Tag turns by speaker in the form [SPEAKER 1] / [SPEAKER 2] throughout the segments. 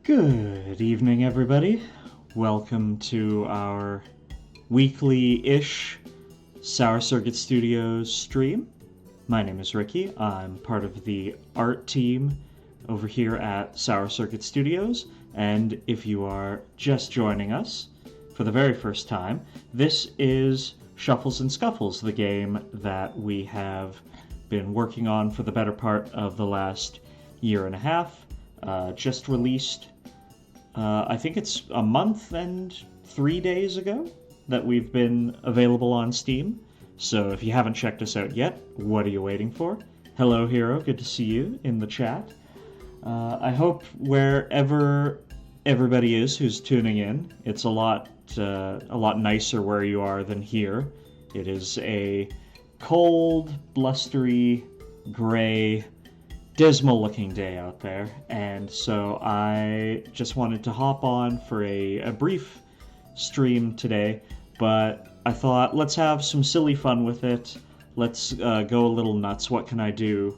[SPEAKER 1] Good evening, everybody. Welcome to our weekly-ish Sour Circuit Studios stream. My name is Rikki. I'm part of the art team over here at Sour Circuit Studios, and if you are just joining us for the very first time, this is ShufflesNScuffles, the game that we have been working on for the better part of the last year and a half. Just released I think it's a month and 3 days ago that we've been available on Steam. So if you haven't checked us out yet, what are you waiting for? Hello, Hero. Good to see you in the chat. I hope wherever everybody is who's tuning in, it's a lot nicer where you are than here. It is a cold, blustery, gray, dismal-looking day out there, and so I just wanted to hop on for a brief stream today, but I thought, let's have some silly fun with it. Let's go a little nuts. What can I do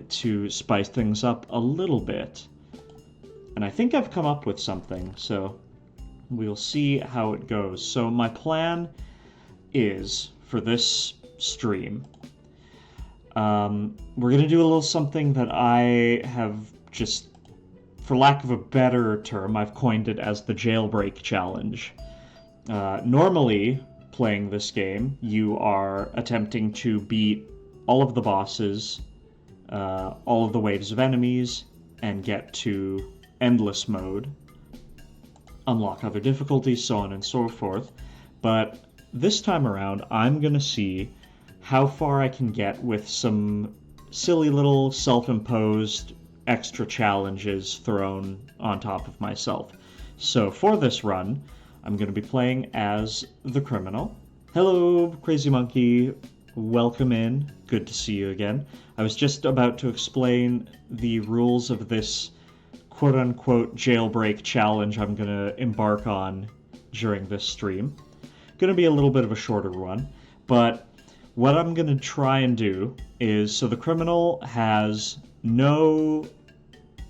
[SPEAKER 1] to spice things up a little bit? And I think I've come up with something, so we'll see how it goes. So my plan is, for this stream, we're going to do a little something that I have just, for lack of a better term, I've coined it as the Jailbreak challenge. Normally, playing this game, you are attempting to beat all of the bosses, all of the waves of enemies, and get to endless mode, unlock other difficulties, so on and so forth. But this time around, I'm going to see how far I can get with some silly little self-imposed extra challenges thrown on top of myself. So for this run, I'm going to be playing as the criminal. Hello, Crazy Monkey. Welcome in. Good to see you again. I was just about to explain the rules of this quote-unquote jailbreak challenge I'm going to embark on during this stream. Going to be a little bit of a shorter one, but what I'm going to try and do is, so the criminal has no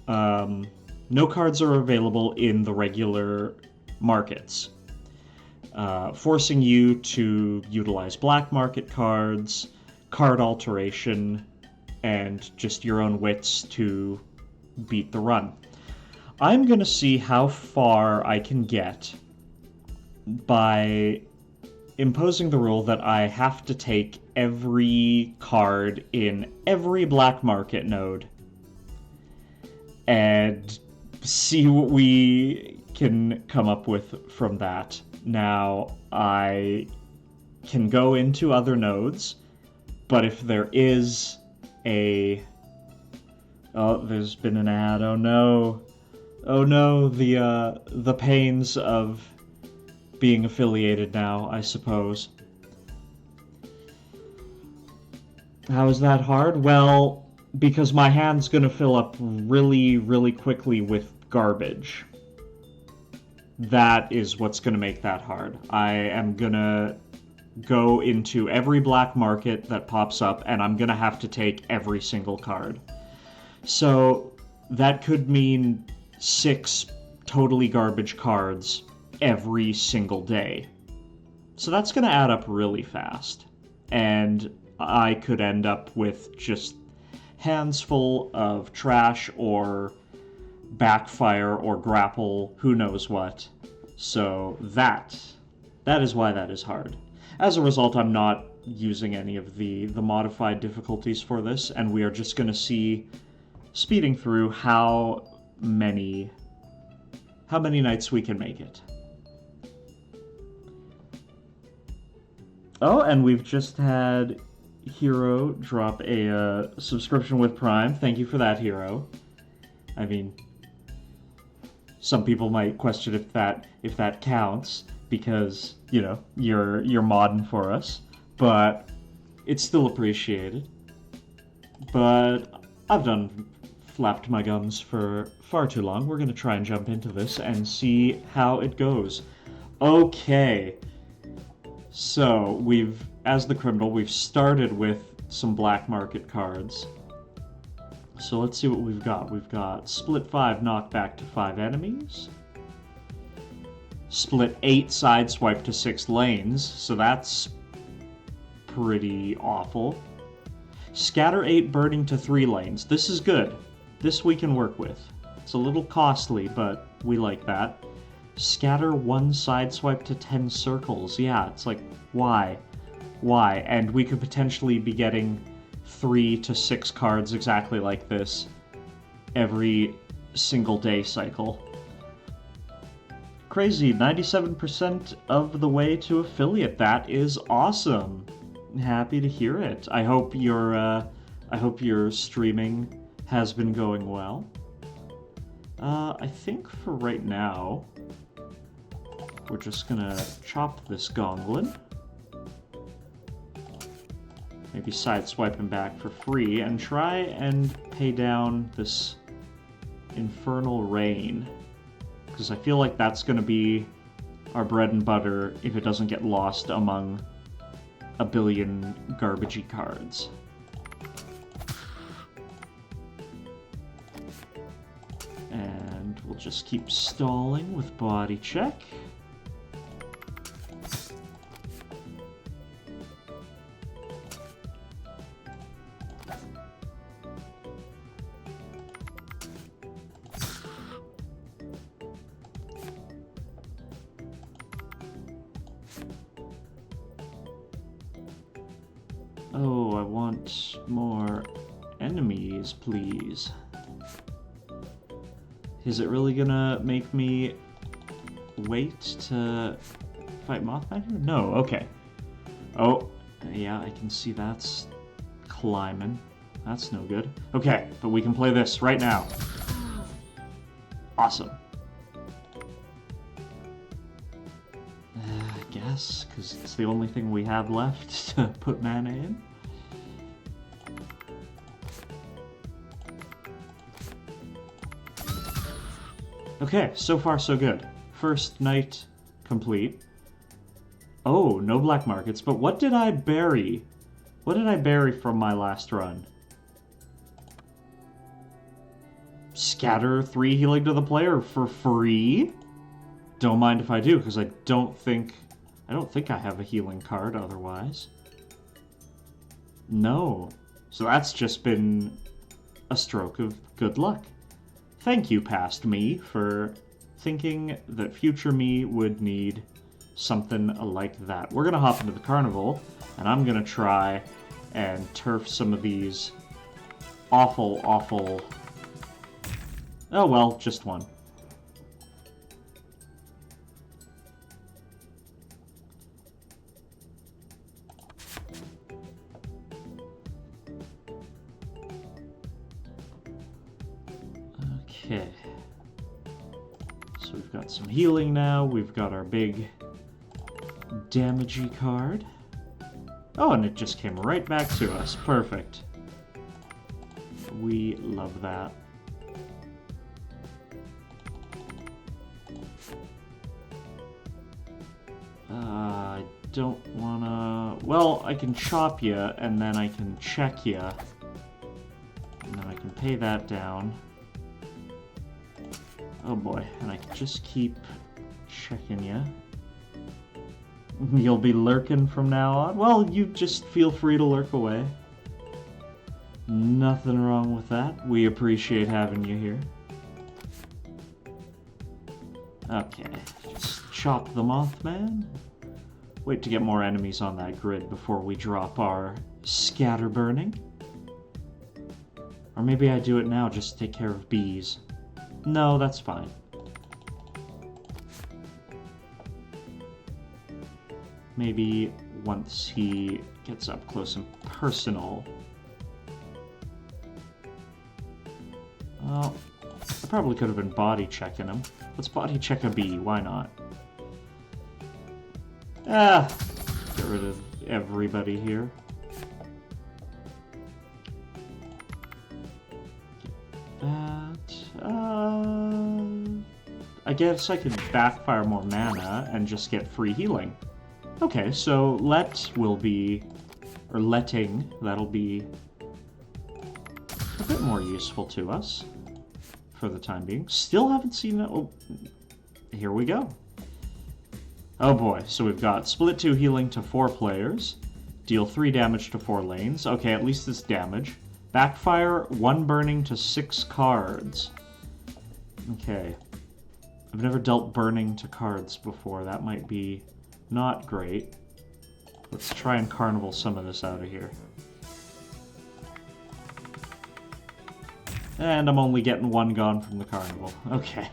[SPEAKER 1] cards are available in the regular markets, forcing you to utilize black market cards, card alteration, and just your own wits to beat the run. I'm going to see how far I can get by imposing the rule that I have to take every card in every black market node and see what we can come up with from that. Now, I can go into other nodes, but if there is a... Oh, there's been an ad. Oh no. Oh no, the pains of being affiliated now, I suppose. How is that hard? Well, because my hand's gonna fill up really, really quickly with garbage. That is what's gonna make that hard. I am gonna go into every black market that pops up, and I'm gonna have to take every single card. So, that could mean 6 totally garbage cards every single day. So that's going to add up really fast. And I could end up with just hands full of trash or backfire or grapple, who knows what. So that is why that is hard. As a result, I'm not using any of the modified difficulties for this, and we are just going to see, speeding through, how many nights we can make it. Oh, and we've just had Hero drop a subscription with Prime. Thank you for that, Hero. I mean, some people might question if that counts because, you know, you're modding for us, but it's still appreciated. But I've flapped my gums for far too long. We're going to try and jump into this and see how it goes. Okay. So, as the criminal, we've started with some black market cards. So let's see what we've got. We've got split 5 knockback to 5 enemies. Split 8 sideswipe to 6 lanes, so that's pretty awful. Scatter 8 burning to 3 lanes. This is good. This we can work with. It's a little costly, but we like that. Scatter 1 sideswipe to 10 circles. Yeah, it's like, why? Why? And we could potentially be getting 3 to 6 cards exactly like this every single day cycle. Crazy, 97% of the way to affiliate. That is awesome. Happy to hear it. I hope your streaming has been going well. I think for right now, we're just gonna chop this gonglin. Maybe sideswipe him back for free and try and pay down this Infernal Rain. Because I feel like that's gonna be our bread and butter if it doesn't get lost among a billion garbagey cards. And we'll just keep stalling with body check. Oh, I want more enemies, please. Is it really gonna make me wait to fight Mothman here? No, okay. Oh, yeah, I can see that's climbing. That's no good. Okay, but we can play this right now. Awesome. I guess, because it's the only thing we have left to put mana in. Okay, so far so good. First night complete. Oh, no black markets, but what did I bury? What did I bury from my last run? Scatter 3 healing to the player for free? Don't mind if I do, because I don't think I have a healing card otherwise. No. So that's just been a stroke of good luck. Thank you, past me, for thinking that future me would need something like that. We're gonna hop into the carnival, and I'm gonna try and turf some of these awful... Oh well, just one. Okay, so we've got some healing now, we've got our big damagey card. Oh, and it just came right back to us. Perfect. We love that. I don't wanna... Well, I can chop ya, and then I can check ya. And then I can pay that down. Oh boy, and I can just keep checking ya. You'll be lurking from now on? Well, you just feel free to lurk away. Nothing wrong with that. We appreciate having you here. Okay, just chop the Mothman. Wait to get more enemies on that grid before we drop our scatter burning. Or maybe I do it now just to take care of bees. No, that's fine. Maybe once he gets up close and personal. Well, I probably could have been body checking him. Let's body check a bee, why not? Ah, get rid of everybody here. Get that. I guess I could backfire more mana and just get free healing. Okay, so let will be, or letting, that'll be a bit more useful to us for the time being. Still haven't seen that. Oh, here we go. Oh boy, so we've got split 2 healing to 4 players, deal 3 damage to 4 lanes. Okay, at least it's damage. Backfire 1 burning to 6 cards. Okay. I've never dealt burning to cards before. That might be not great. Let's try and carnival some of this out of here. And I'm only getting 1 gone from the carnival. Okay.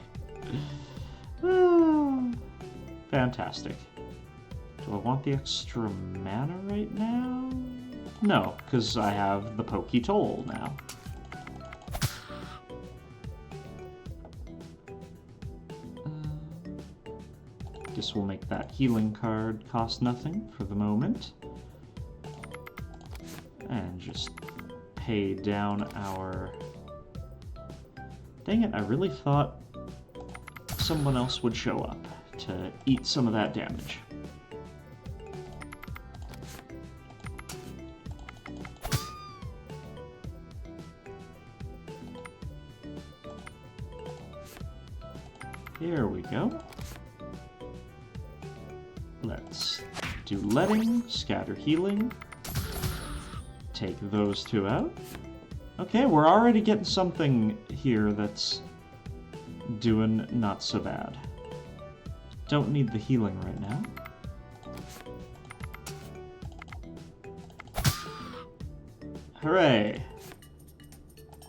[SPEAKER 1] Fantastic. Do I want the extra mana right now? No, because I have the Pokey Toll now. Guess we'll make that healing card cost nothing for the moment. And just pay down our... Dang it, I really thought someone else would show up to eat some of that damage. Here we go. Let's do letting, scatter healing, take those 2 out. Okay, we're already getting something here that's doing not so bad. Don't need the healing right now. Hooray!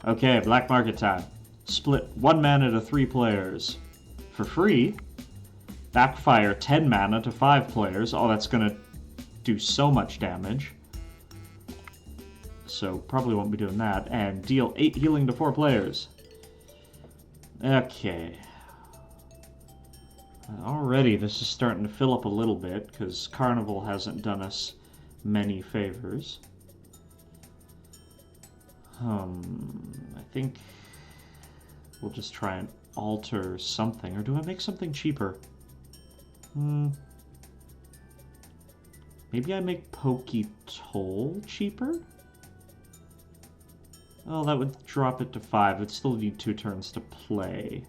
[SPEAKER 1] Okay, black market time. Split 1 mana to 3 players. For free. Backfire 10 mana to 5 players. Oh, that's gonna do so much damage. So probably won't be doing that. And deal 8 healing to 4 players. Okay. Already this is starting to fill up a little bit, because Carnival hasn't done us many favors. I think we'll just try and alter something. Or do I make something cheaper? Maybe I make Pokey Toll cheaper? Oh, that would drop it to 5. It'd still need 2 turns to play.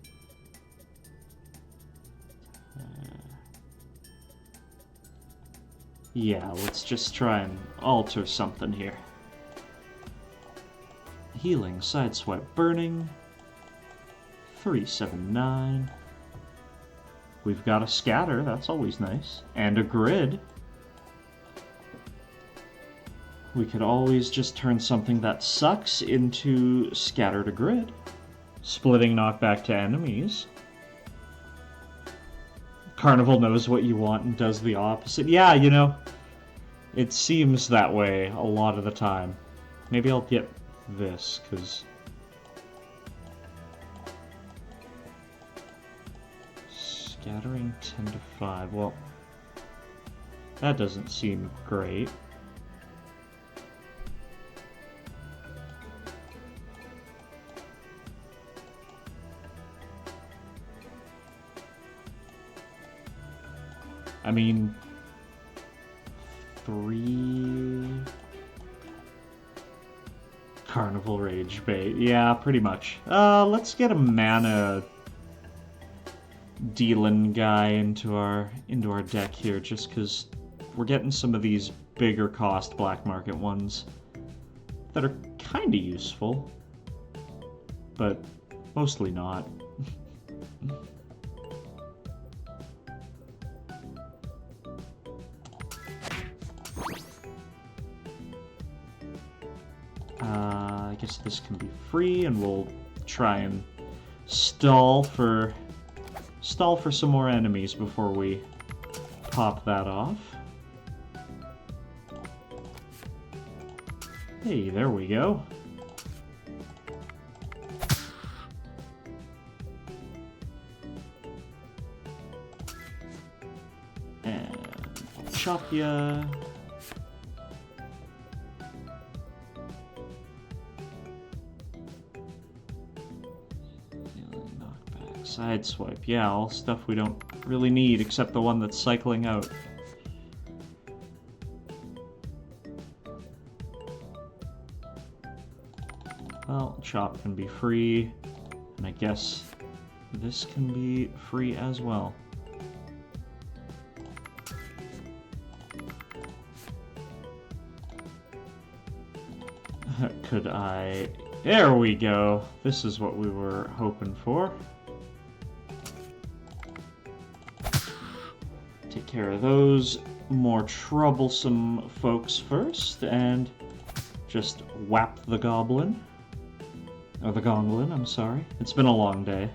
[SPEAKER 1] Yeah, let's just try and alter something here. Healing, sideswipe, burning. 379. We've got a scatter, that's always nice. And a grid. We could always just turn something that sucks into scatter to grid. Splitting knockback to enemies. Carnival knows what you want and does the opposite. Yeah, you know, it seems that way a lot of the time. Maybe I'll get this, because... Scattering 10 to 5, well, that doesn't seem great. I mean, 3... Carnival Rage Bait. Yeah, pretty much. Let's get a mana dealing guy into our deck here, just because we're getting some of these bigger cost black market ones that are kind of useful, but mostly not. I guess this can be free, and we'll try and stall for some more enemies before we pop that off. Hey, there we go. And chop ya. Sideswipe, yeah, all stuff we don't really need except the one that's cycling out. Well, chop can be free, and I guess this can be free as well. Could I... There we go! This is what we were hoping for. Take care of those more troublesome folks first, and just whap the goblin. Or the gonglin, I'm sorry. It's been a long day.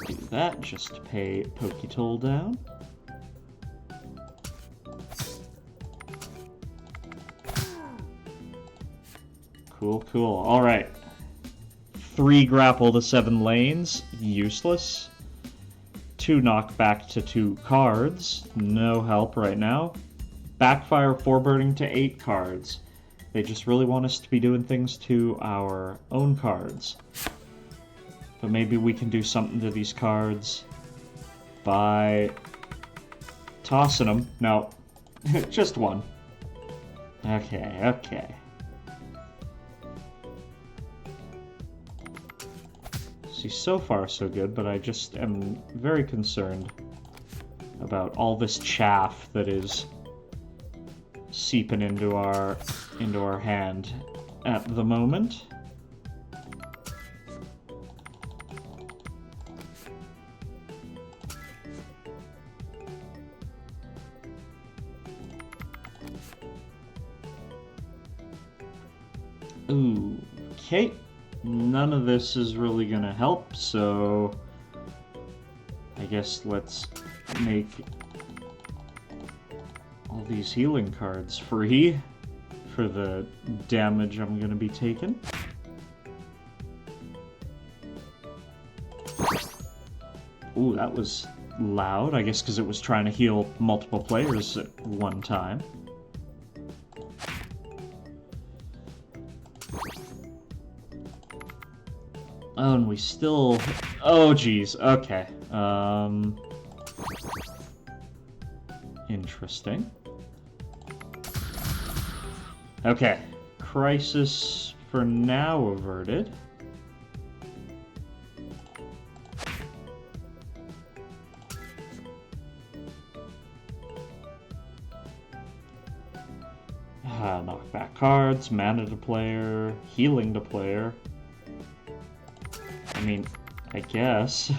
[SPEAKER 1] Do that just to pay Poketoll down. Cool, cool. Alright. 3 grapple to 7 lanes. Useless. 2 knockback to 2 cards. No help right now. Backfire 4 burning to 8 cards. They just really want us to be doing things to our own cards. But maybe we can do something to these cards by tossing them. No, just one. Okay, okay. See, so far so good, but I just am very concerned about all this chaff that is seeping into our hand at the moment. Okay, none of this is really gonna help, so I guess let's make all these healing cards free for the damage I'm gonna be taking. Ooh, that was loud, I guess because it was trying to heal multiple players at one time. Oh, and we still... Oh, geez. Okay. Interesting. Okay. Crisis for now averted. Knockback cards, mana to player, healing to player. I mean, I guess.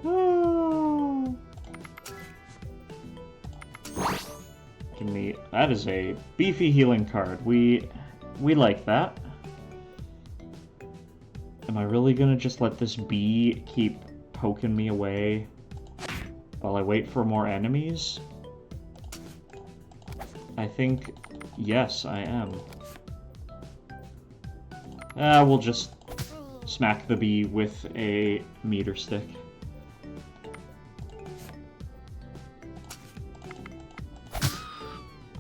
[SPEAKER 1] Oh. Give me... That is a beefy healing card. We like that. Am I really gonna just let this bee keep poking me away while I wait for more enemies? I think... Yes, I am. We'll just smack the bee with a meter stick.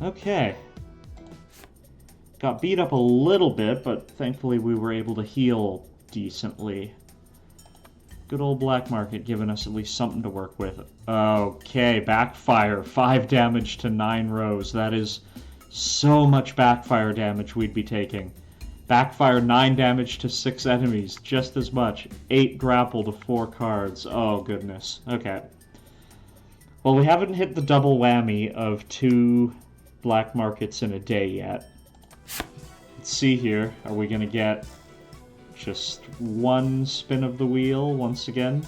[SPEAKER 1] Okay. Got beat up a little bit, but thankfully we were able to heal decently. Good old black market giving us at least something to work with. Okay, backfire. 5 damage to 9 rows. That is so much backfire damage we'd be taking. Backfire 9 damage to 6 enemies, just as much. 8 grapple to 4 cards. Oh, goodness. Okay. Well, we haven't hit the double whammy of 2 black markets in a day yet. Let's see here. Are we going to get just 1 spin of the wheel once again?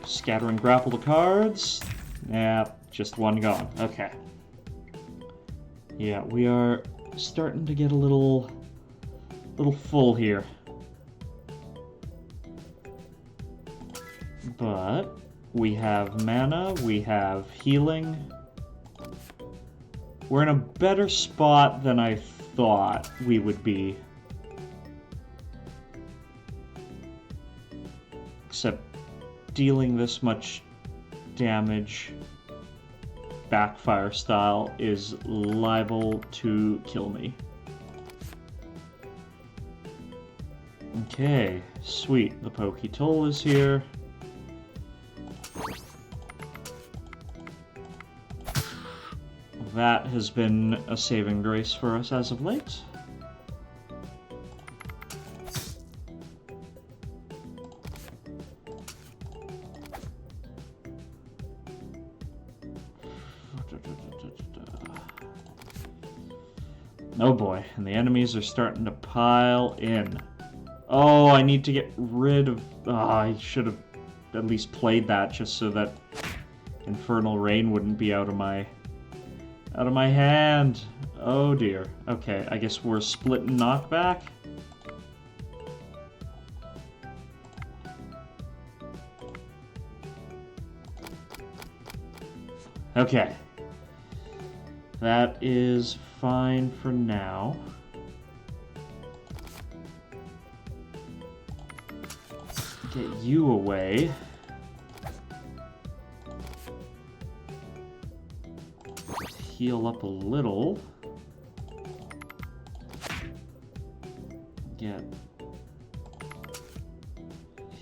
[SPEAKER 1] Scattering grapple to cards. Yeah, just 1 gone. Okay. Yeah, we are starting to get a little full here. But we have mana, we have healing. We're in a better spot than I thought we would be. Except dealing this much damage backfire style is liable to kill me. Okay, sweet. The Pokey Toll is here. That has been a saving grace for us as of late. Oh boy, and the enemies are starting to pile in. Oh, I need to get rid of... I should have at least played that just so that Infernal Rain wouldn't be out of my hand. Oh dear. Okay, I guess we're splitting knockback. Okay. That is fine for now. Get you away. Heal up a little. Get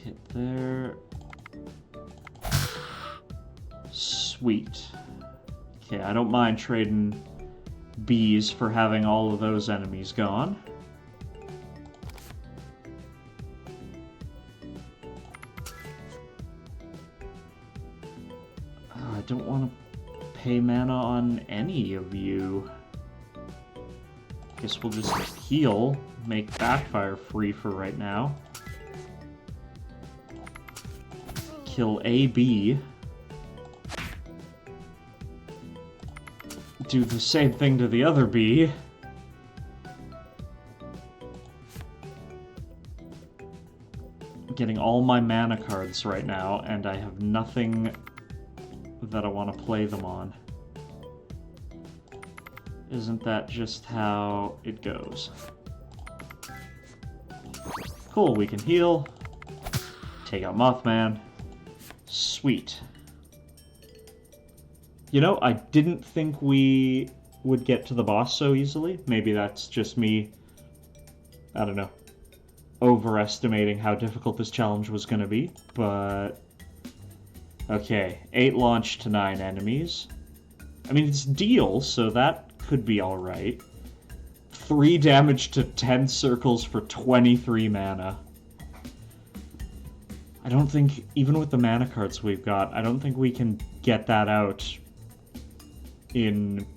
[SPEAKER 1] hit there. Sweet. Okay, I don't mind trading bees for having all of those enemies gone. Oh, I don't want to pay mana on any of you. Guess we'll just heal, make backfire free for right now. Kill a bee. Do the same thing to the other bee. I'm getting all my mana cards right now, and I have nothing that I want to play them on. Isn't that just how it goes? Cool, we can heal. Take out Mothman. Sweet. You know, I didn't think we would get to the boss so easily. Maybe that's just me, I don't know, overestimating how difficult this challenge was going to be, but... Okay, 8 launch to 9 enemies. I mean, it's deal, so that could be alright. 3 damage to 10 circles for 23 mana. I don't think, even with the mana cards we've got, I don't think we can get that out in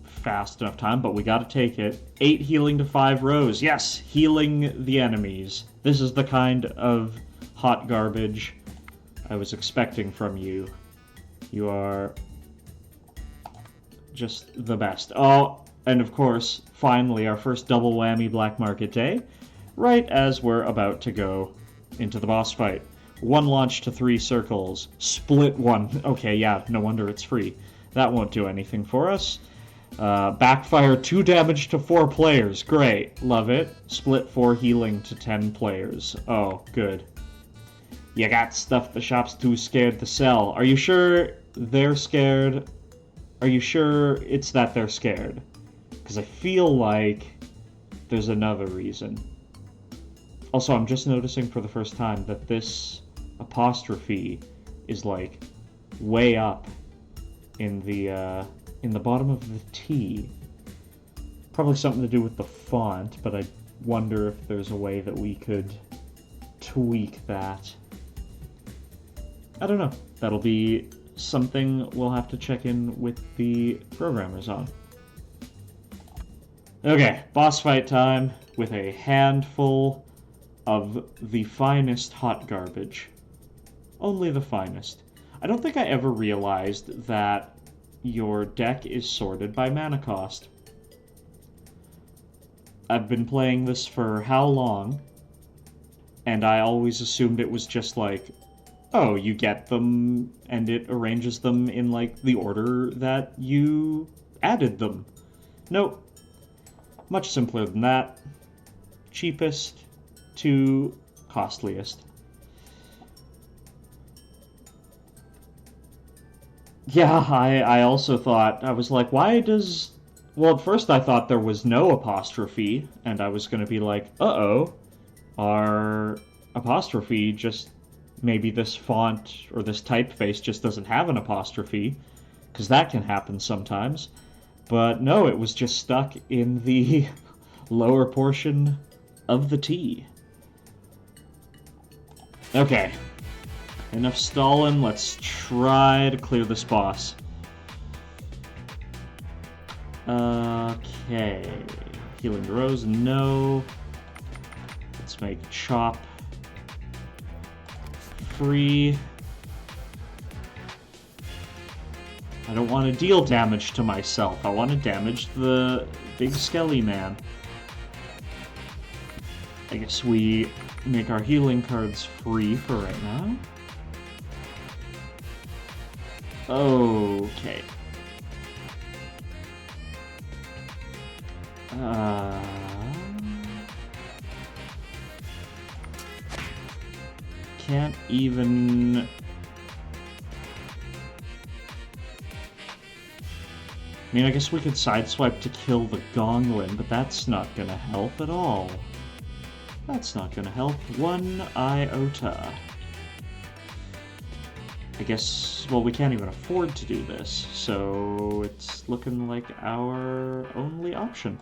[SPEAKER 1] fast enough time, but we gotta take it. 8 healing to 5 rows. Yes, healing the enemies. This is the kind of hot garbage I was expecting from you. You are just the best. Oh, and of course, finally, our first double whammy Black Market Day, right as we're about to go into the boss fight. 1 launch to 3 circles. Split 1. Okay, yeah, no wonder it's free. That won't do anything for us. Backfire 2 damage to 4 players. Great. Love it. Split 4 healing to 10 players. Oh, good. You got stuff the shop's too scared to sell. Are you sure they're scared? Are you sure it's that they're scared? Because I feel like there's another reason. Also, I'm just noticing for the first time that this apostrophe is, like, way up in the bottom of the T. Probably something to do with the font, but I wonder if there's a way that we could tweak that. I don't know. That'll be something we'll have to check in with the programmers on. Okay, boss fight time with a handful of the finest hot garbage. Only the finest. I don't think I ever realized that your deck is sorted by mana cost. I've been playing this for how long, and I always assumed it was just like, oh, you get them, and it arranges them in, like, the order that you added them. Nope. Much simpler than that. Cheapest to costliest. Yeah, I also thought, I was like, why does... Well, at first I thought there was no apostrophe, and I was going to be like, uh-oh, our apostrophe just... Maybe this font or this typeface just doesn't have an apostrophe, because that can happen sometimes. But no, it was just stuck in the lower portion of the T. Okay, enough stalling. Let's try to clear this boss. Okay, healing the rose, no. Let's make chop free. I don't want to deal damage to myself. I want to damage the big skelly man. I guess we make our healing cards free for right now. Okay. Can't even... I mean, I guess we could sideswipe to kill the Gonglin, but that's not gonna help at all. That's not gonna help one iota. I guess, well, we can't even afford to do this, so it's looking like our only option.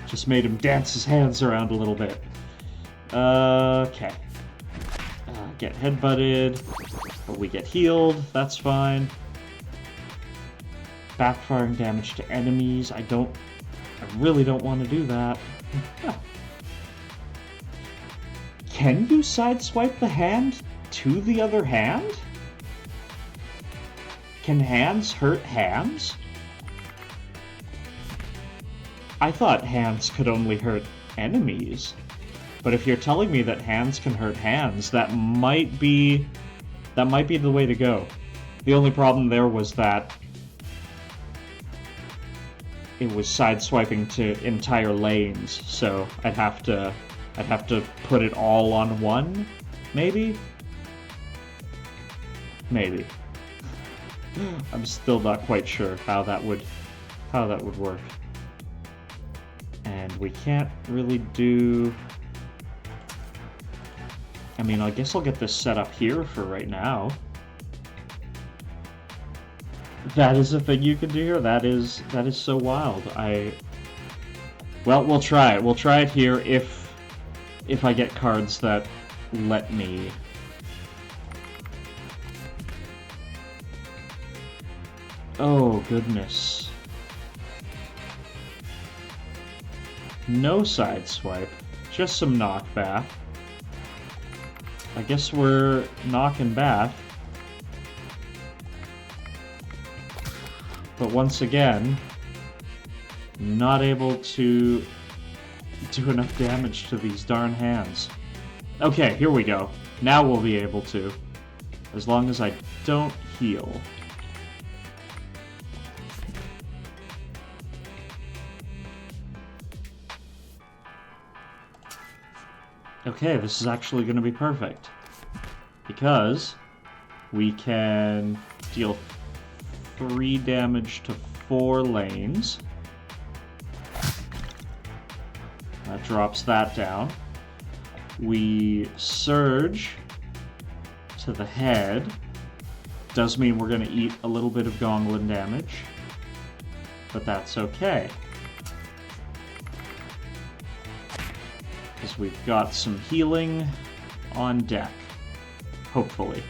[SPEAKER 1] Just made him dance his hands around a little bit. Okay. Get headbutted, but we get healed, that's fine. Backfiring damage to enemies, I really don't want to do that. Can you sideswipe the hand to the other hand? Can hands hurt hands? I thought hands could only hurt enemies. But if you're telling me that hands can hurt hands, that might be the way to go. The only problem there was that it was sideswiping to entire lanes, so I'd have to put it all on one, maybe? Maybe. I'm still not quite sure how that would work. And we can't really do... I mean, I guess I'll get this set up here for right now. That is a thing you can do here? That is so wild. Well, we'll try it. We'll try it here if I get cards that let me. Oh, goodness. No sideswipe. Just some knockback. I guess we're knocking back. But once again, not able to do enough damage to these darn hands. Okay, here we go. Now we'll be able to. As long as I don't heal. Okay, this is actually going to be perfect. Because we can deal 3 damage to 4 lanes. That drops that down. We surge to the head. Does mean we're going to eat a little bit of Gonglin damage. But that's okay. Because we've got some healing on deck. Hopefully.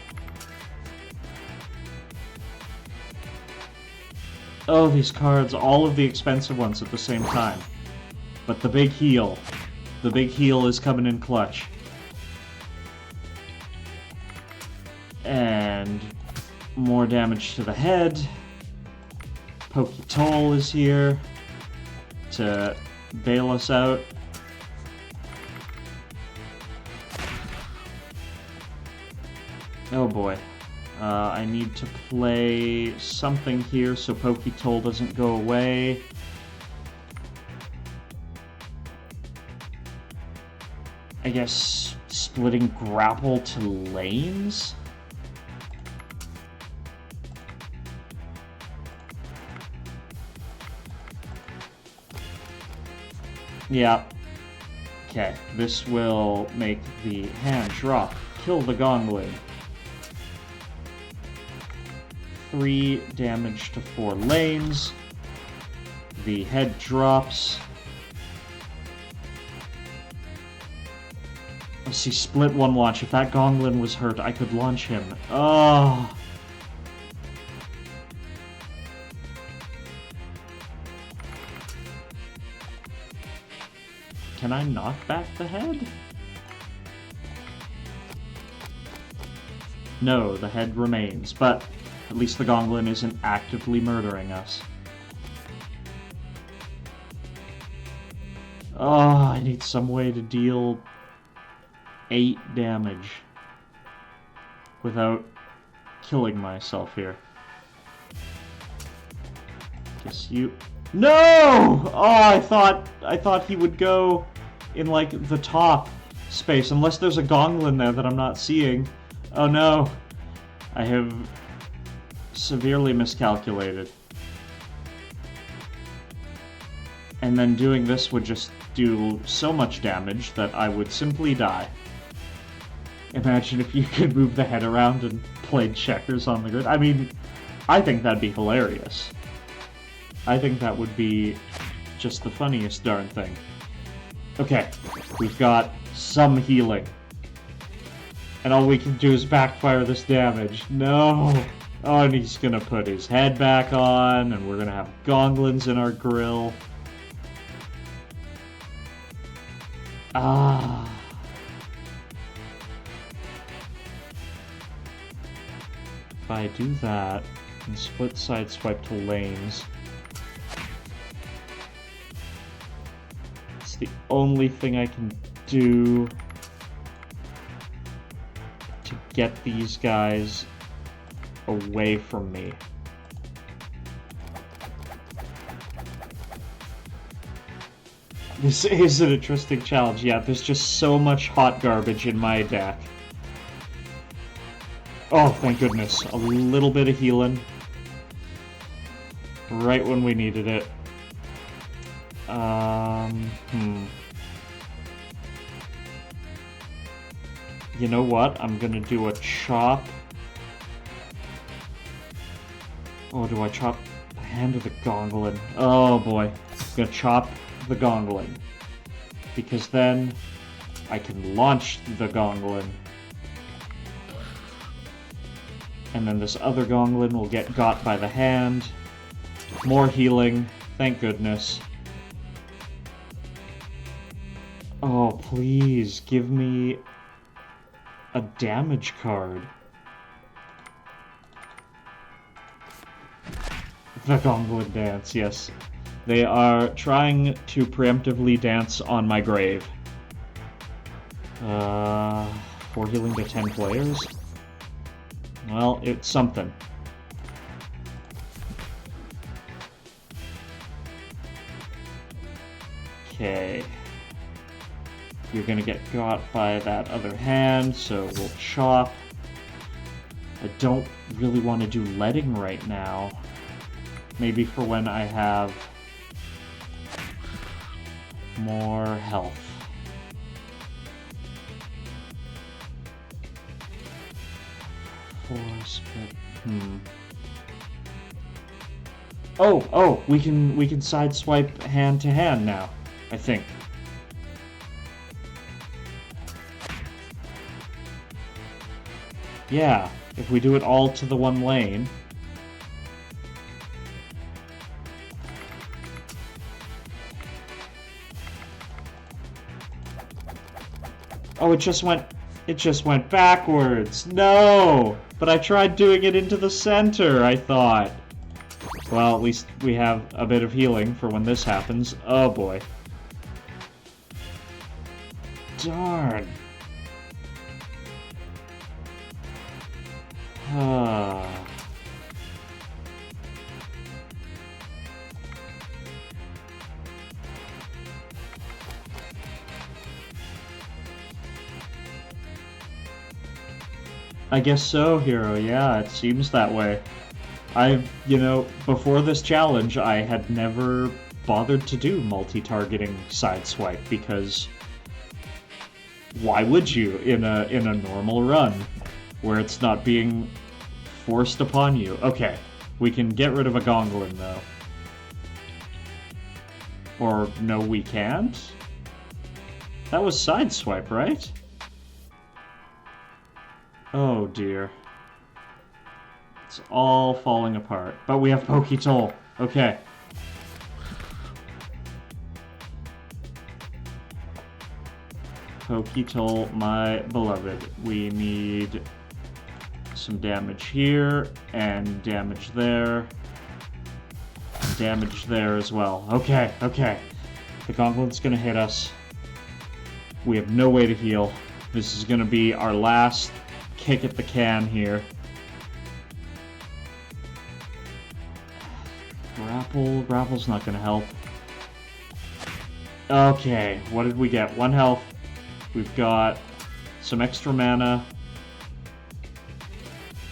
[SPEAKER 1] Oh, these cards, all of the expensive ones at the same time. But the big heal is coming in clutch. And more damage to the head. Poketoll is here to bail us out. Oh boy. I need to play something here so Poketoll doesn't go away. I guess splitting grapple to lanes? Yeah. Okay, this will make the hand drop. Kill the Gonglin. 3 damage to 4 lanes. The head drops. Let's see, split one launch. If that Gonglin was hurt, I could launch him. Oh! Can I knock back the head? No, the head remains, but at least the Gonglin isn't actively murdering us. Oh, I need some way to deal 8 damage without killing myself here. Guess you... No! Oh, I thought he would go in, like, the top space, unless there's a Gonglin there that I'm not seeing. Oh no! I have severely miscalculated. And then doing this would just do so much damage that I would simply die. Imagine if you could move the head around and play checkers on the grid. I mean, I think that'd be hilarious. I think that would be just the funniest darn thing. Okay, we've got some healing. And all we can do is backfire this damage. No! Oh, and he's gonna put his head back on, and we're gonna have Gonglins in our grill. Ah. If I do that, and split sideswipe to lanes, it's the only thing I can do to get these guys away from me. This is an interesting challenge. Yeah, there's just so much hot garbage in my deck. Oh, thank goodness. A little bit of healing. Right when we needed it. You know what? I'm gonna do a chop. Oh, do I chop the hand of the Gonglin? Oh boy. I'm gonna chop the Gonglin. Because then I can launch the Gonglin. And then this other Gonglin will get got by the hand. More healing. Thank goodness. Oh, please, give me a damage card. The Gonglin dance, yes. They are trying to preemptively dance on my grave. 4 healing to 10 players? Well, it's something. Okay. You're gonna get got by that other hand, so we'll chop. I don't really want to do letting right now. Maybe for when I have more health. Force, but Oh, we can sideswipe hand to hand now, I think. Yeah, if we do it all to the one lane. Oh, it just went backwards. No! But I tried doing it into the center, I thought. Well, at least we have a bit of healing for when this happens. Oh boy. Darn. I guess so, Hero. Yeah, it seems that way. Before this challenge, I had never bothered to do multi-targeting sideswipe because why would you in a normal run where it's not being forced upon you? Okay, we can get rid of a Gonglin though. Or no, we can't? That was sideswipe, right? Oh dear. It's all falling apart. But we have Poketoll. Okay. Poketoll, my beloved. We need some damage here, and damage there, and damage there as well. Okay, okay. The Gonglin's gonna hit us. We have no way to heal. This is gonna be our last kick at the can here. Grapple's not gonna help. Okay, what did we get? 1 health. We've got some extra mana.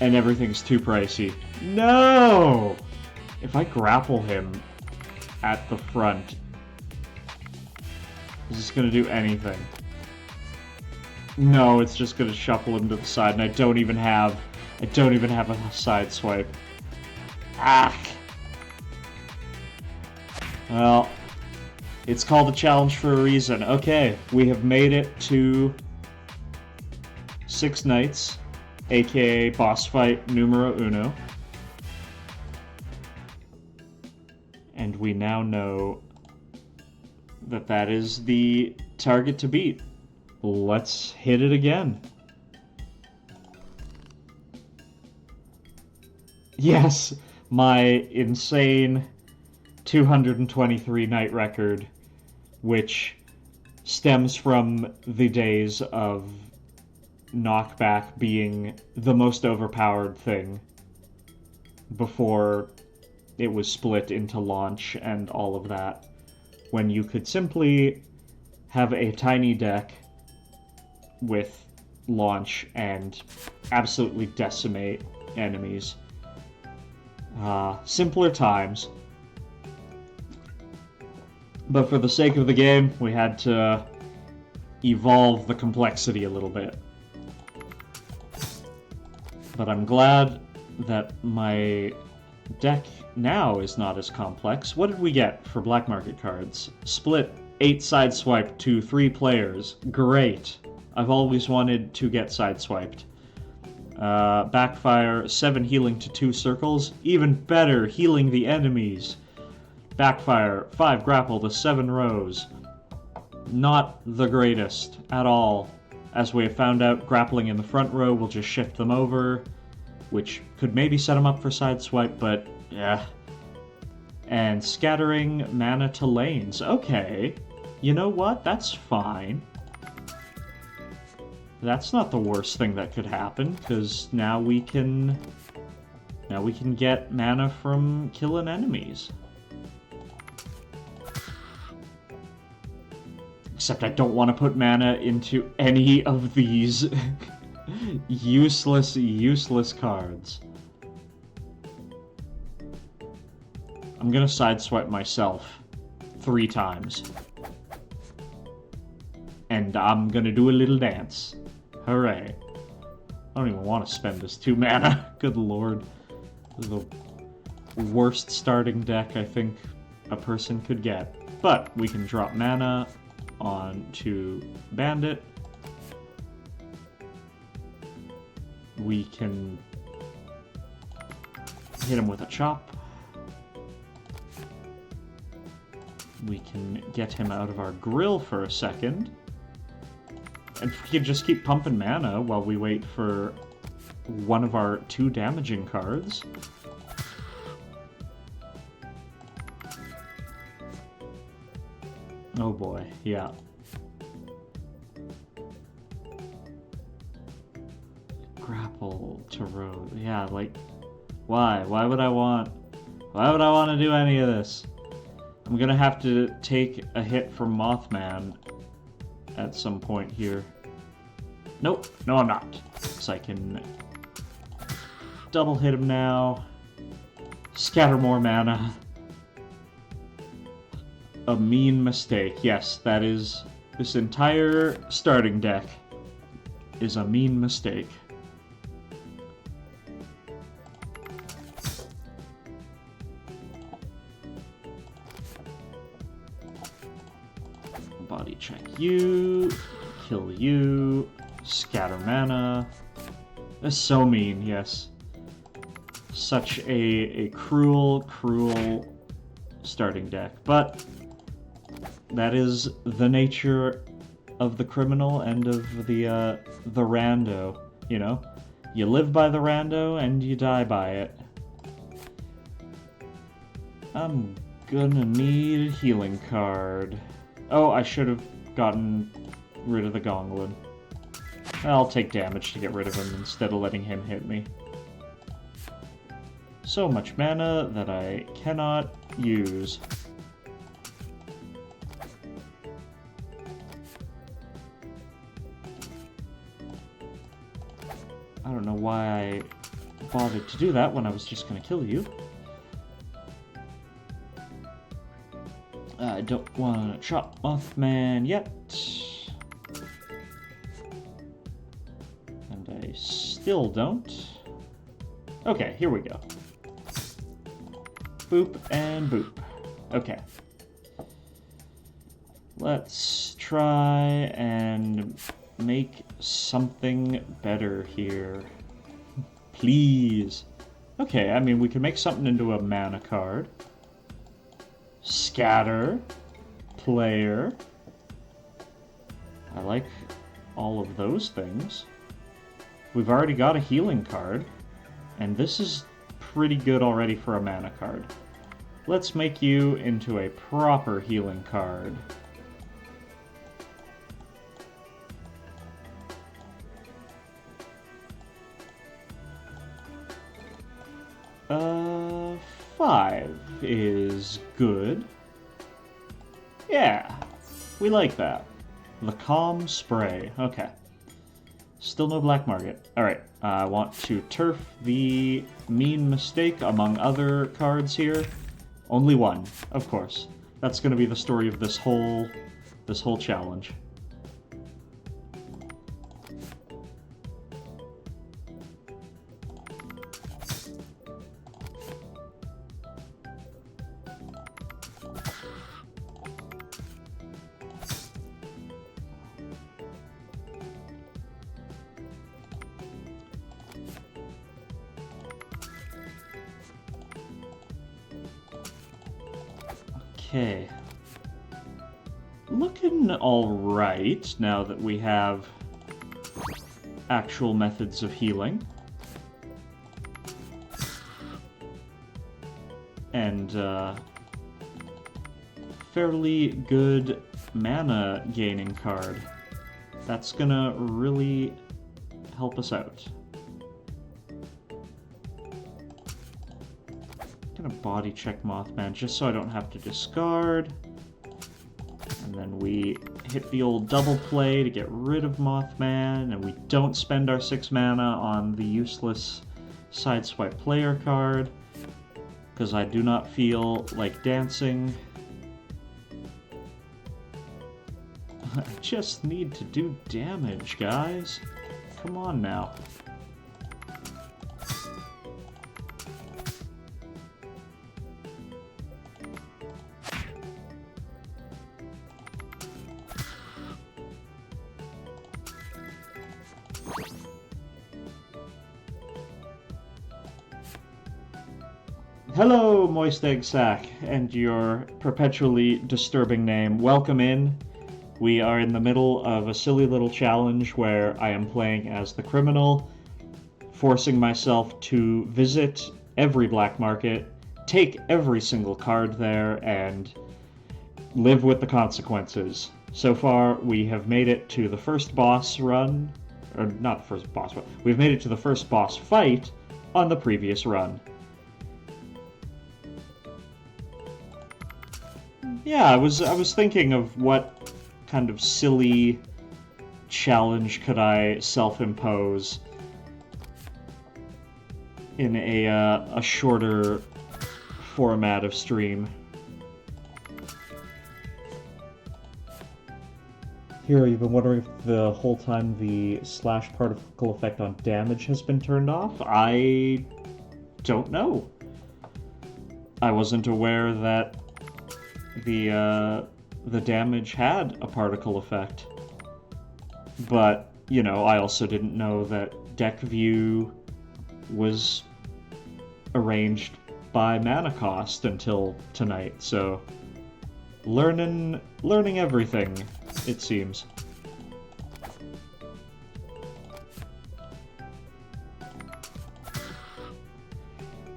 [SPEAKER 1] And everything's too pricey. No! If I grapple him at the front, is this gonna do anything? No, it's just gonna shuffle him to the side, and I don't even have a side swipe. Ah! Well, it's called a challenge for a reason. Okay, we have made it to 6 nights, aka boss fight numero uno. And we now know that that is the target to beat. Let's hit it again. Yes, my insane 223 night record, which stems from the days of knockback being the most overpowered thing before it was split into launch and all of that, when you could simply have a tiny deck with launch and absolutely decimate enemies. Simpler times. But for the sake of the game, we had to evolve the complexity a little bit. But I'm glad that my deck now is not as complex. What did we get for black market cards? Split 8 sideswipe to 3 players. Great. I've always wanted to get sideswiped. Backfire, 7 healing to 2 circles. Even better, healing the enemies. Backfire, 5 grapple to 7 rows. Not the greatest at all. As we have found out, grappling in the front row will just shift them over, which could maybe set them up for sideswipe, but yeah. And scattering mana to lanes. Okay, you know what? That's fine. That's not the worst thing that could happen, because now we can get mana from killing enemies. Except I don't want to put mana into any of these useless cards. I'm gonna sideswipe myself 3 times. And I'm gonna do a little dance. Hooray. I don't even want to spend this 2 mana. Good lord. This is the worst starting deck I think a person could get. But we can drop mana onto Bandit. We can hit him with a chop. We can get him out of our grill for a second. And we can just keep pumping mana while we wait for one of our 2 damaging cards. Oh boy, yeah. Grapple to road. Yeah, like, why? Why would I want to do any of this? I'm gonna have to take a hit from Mothman at some point here. Nope, no I'm not. So I can double hit him now. Scatter more mana. A mean mistake. Yes, that is... This entire starting deck is a mean mistake. Body check you, kill you, scatter mana. That's so mean, yes. Such a cruel, cruel starting deck. But that is the nature of the criminal and of the rando, you know? You live by the rando and you die by it. I'm gonna need a healing card. Oh, I should have gotten rid of the Gonglin. I'll take damage to get rid of him instead of letting him hit me. So much mana that I cannot use. I don't know why I bothered to do that when I was just gonna kill you. I don't want to chop Mothman yet. And I still don't. Okay, here we go. Boop and boop. Okay. Let's try and make something better here. Please. Okay, I mean, we can make something into a mana card. Scatter. Player. I like all of those things. We've already got a healing card, and this is pretty good already for a mana card. Let's make you into a proper healing card. Five is good. Yeah, we like that. The Calm Spray. Okay. Still no black market. Alright, I want to turf the Mean Mistake among other cards here. Only one, of course. That's going to be the story of this whole challenge. Okay. Looking alright now that we have actual methods of healing. And, fairly good mana gaining card. That's gonna really help us out. Gonna body check Mothman just so I don't have to discard. And then we hit the old double play to get rid of Mothman, and we don't spend our 6 mana on the useless Sideswipe player card, because I do not feel like dancing. I just need to do damage, guys. Come on now. Hello, Moist Egg Sack, and your perpetually disturbing name. Welcome in. We are in the middle of a silly little challenge where I am playing as the criminal, forcing myself to visit every black market, take every single card there, and live with the consequences. So far, we have made it to the first boss run, or not the first boss, but we've made it to the first boss fight on the previous run. Yeah, I was thinking of what kind of silly challenge could I self-impose. in a shorter format of stream. Here, you've been wondering if the whole time the slash particle effect on damage has been turned off? I don't know. I wasn't aware that the damage had a particle effect. But, you know, I also didn't know that deck view was arranged by mana cost until tonight, so learning everything, it seems.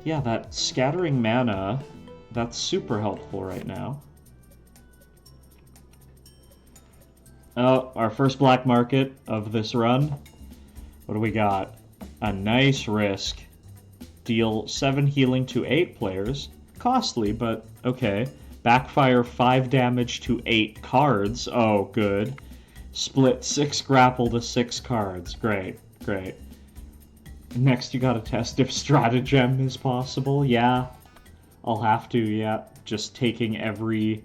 [SPEAKER 1] Yeah, that scattering mana, that's super helpful right now. Oh, our first black market of this run. What do we got? A nice risk. Deal 7 healing to 8 players. Costly, but okay. Backfire 5 damage to 8 cards. Oh, good. Split 6 grapple to 6 cards. Great, great. Next, you gotta test if stratagem is possible. Yeah, I'll have to, yeah. Just taking everything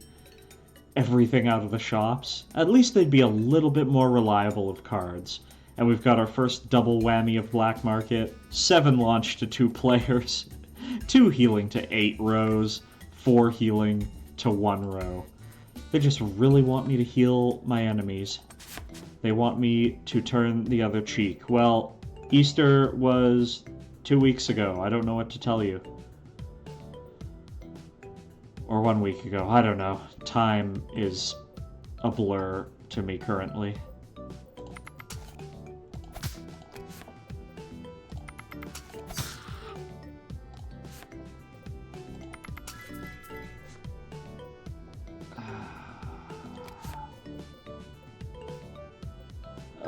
[SPEAKER 1] out of the shops. At least they'd be a little bit more reliable of cards. And we've got our first double whammy of black market. 7 launch to 2 players. 2 healing to 8 rows. 4 healing to 1 row. They just really want me to heal my enemies. They want me to turn the other cheek. Well, Easter was 2 weeks ago. I don't know what to tell you. Or 1 week ago. I don't know. Time is a blur to me currently.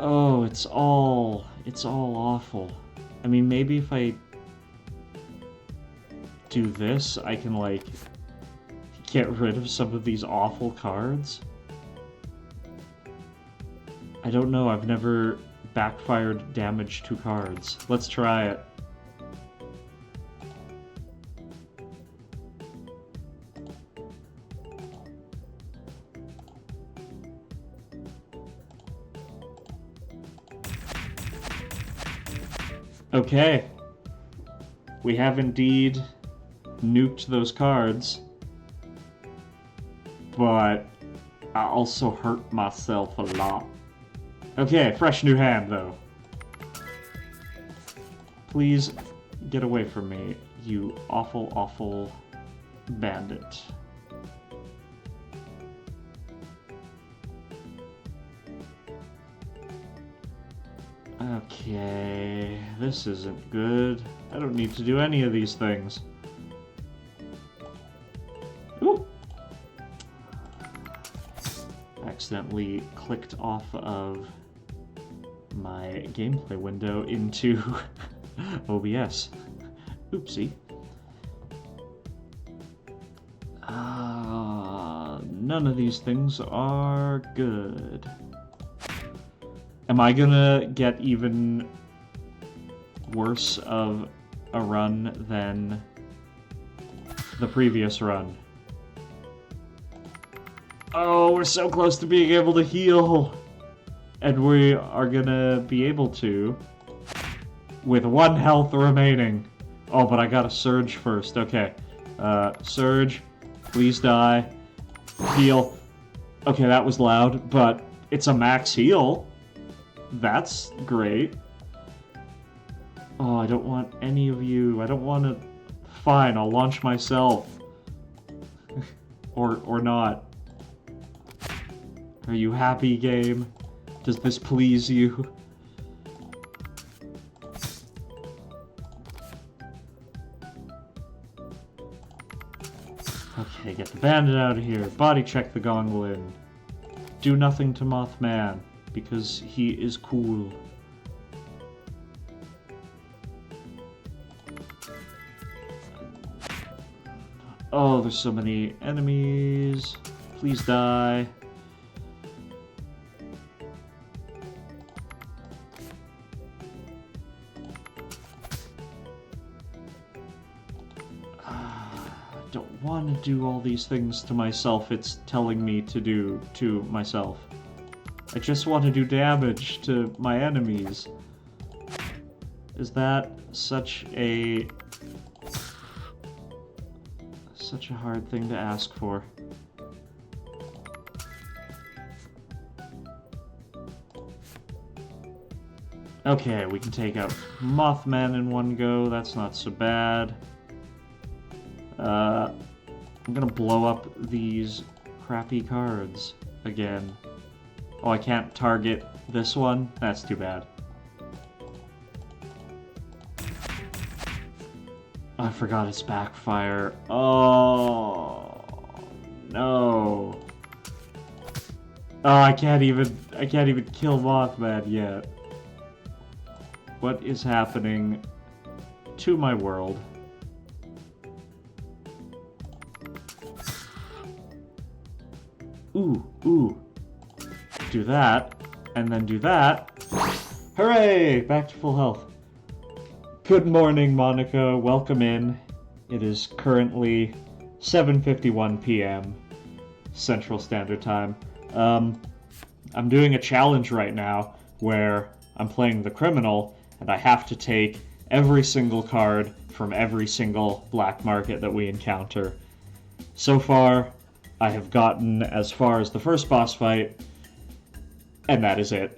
[SPEAKER 1] Oh, it's all awful. I mean, maybe if I do this, I can, like, get rid of some of these awful cards? I don't know, I've never backfired damage to cards. Let's try it. Okay. We have indeed nuked those cards. But I also hurt myself a lot. Okay, fresh new hand, though. Please get away from me, you awful, awful bandit. Okay, this isn't good. I don't need to do any of these things. Ooh! Accidentally clicked off of my gameplay window into OBS. Oopsie. None of these things are good. Am I gonna get even worse of a run than the previous run? Oh, we're so close to being able to heal! And we are gonna be able to with 1 health remaining. Oh, but I gotta surge first. Okay. Surge. Please die. Heal. Okay, that was loud, but it's a max heal. That's great. Oh, I don't want any of you. I don't want to... Fine, I'll launch myself. or not. Are you happy, game? Does this please you? Okay, get the bandit out of here. Body check the Gonglin. Do nothing to Mothman, because he is cool. Oh, there's so many enemies. Please die. don't want to do all these things to myself it's telling me to do to myself. I just want to do damage to my enemies. Is that such a hard thing to ask for? Okay, we can take out Mothman in one go. That's not so bad. I'm gonna blow up these crappy cards again. Oh, I can't target this one? That's too bad. Oh, I forgot its backfire. Oh no. Oh, I can't even kill Mothman yet. What is happening to my world? Ooh. Do that, and then do that. Hooray! Back to full health. Good morning, Monica. Welcome in. It is currently 7:51 p.m. Central Standard Time. I'm doing a challenge right now where I'm playing the criminal, and I have to take every single card from every single black market that we encounter. So far, I have gotten as far as the first boss fight, and that is it.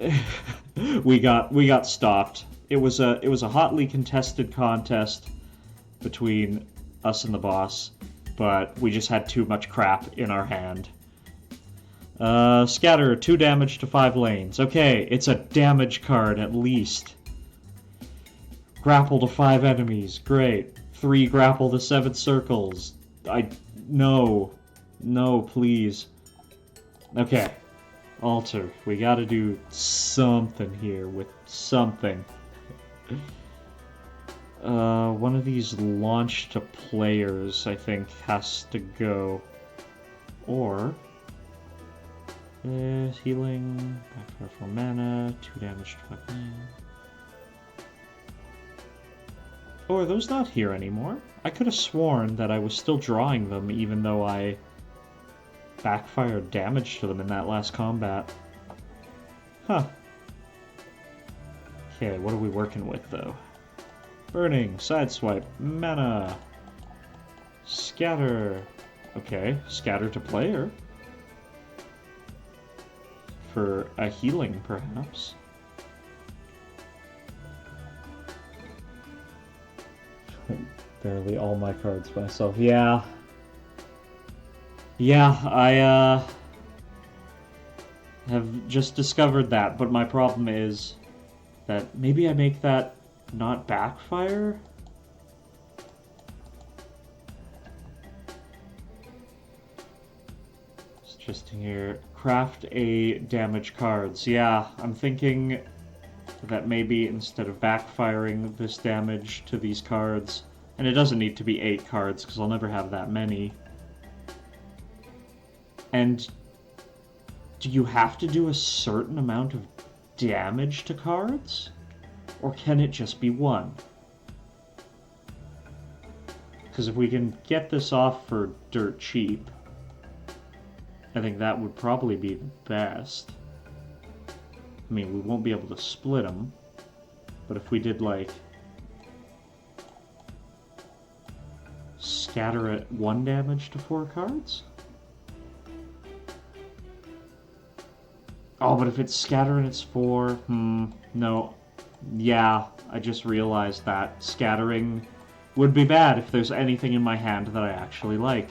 [SPEAKER 1] we got stopped. It was a hotly contested contest between us and the boss, but we just had too much crap in our hand. Scatter, 2 damage to 5 lanes. Okay, it's a damage card at least. Grapple to 5 enemies. Great. 3 grapple to 7 circles. No, please. Okay. Alter. We gotta do something here with something. One of these launch to players, I think, has to go. Or... healing, backfire for mana, 2 damage to 5 lanes. Oh, are those not here anymore? I could have sworn that I was still drawing them even though I backfired damage to them in that last combat. Huh. Okay, what are we working with, though? Burning, Sideswipe, mana, Scatter. Okay, Scatter to player. For a healing, perhaps. Barely all my cards myself. Yeah, I have just discovered that, but my problem is that maybe I make that not backfire? It's just here. Craft a damage cards. Yeah, I'm thinking that maybe instead of backfiring this damage to these cards, and it doesn't need to be 8 cards, because I'll never have that many. And do you have to do a certain amount of damage to cards? Or can it just be 1? Because if we can get this off for dirt cheap, I think that would probably be the best. I mean, we won't be able to split them, but if we did, like, scatter at 1 damage to 4 cards? Oh, but if it's scatter and it's 4, no. Yeah, I just realized that scattering would be bad if there's anything in my hand that I actually like.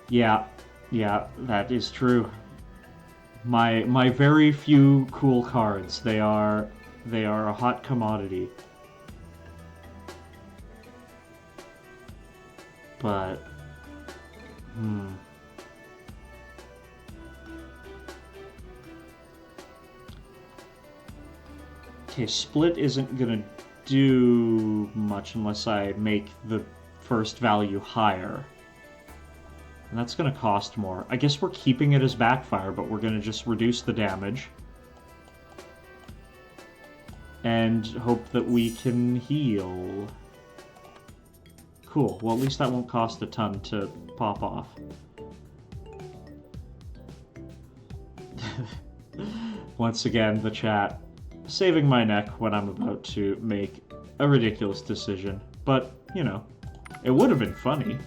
[SPEAKER 1] Yeah, that is true. My very few cool cards, they are a hot commodity. But okay, split isn't gonna do much unless I make the first value higher. And that's gonna cost more. I guess we're keeping it as backfire, but we're gonna just reduce the damage. And hope that we can heal. Cool. Well, at least that won't cost a ton to pop off. Once again, the chat saving my neck when I'm about to make a ridiculous decision. But, you know, it would have been funny.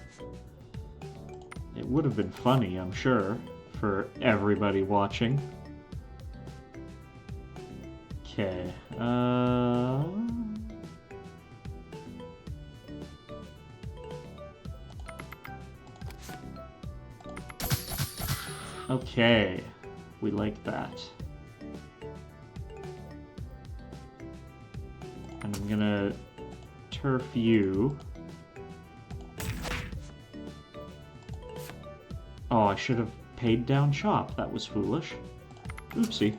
[SPEAKER 1] It would have been funny, I'm sure, for everybody watching. Okay, okay, we like that. And I'm gonna turf you. Oh, I should have paid down shop. That was foolish. Oopsie.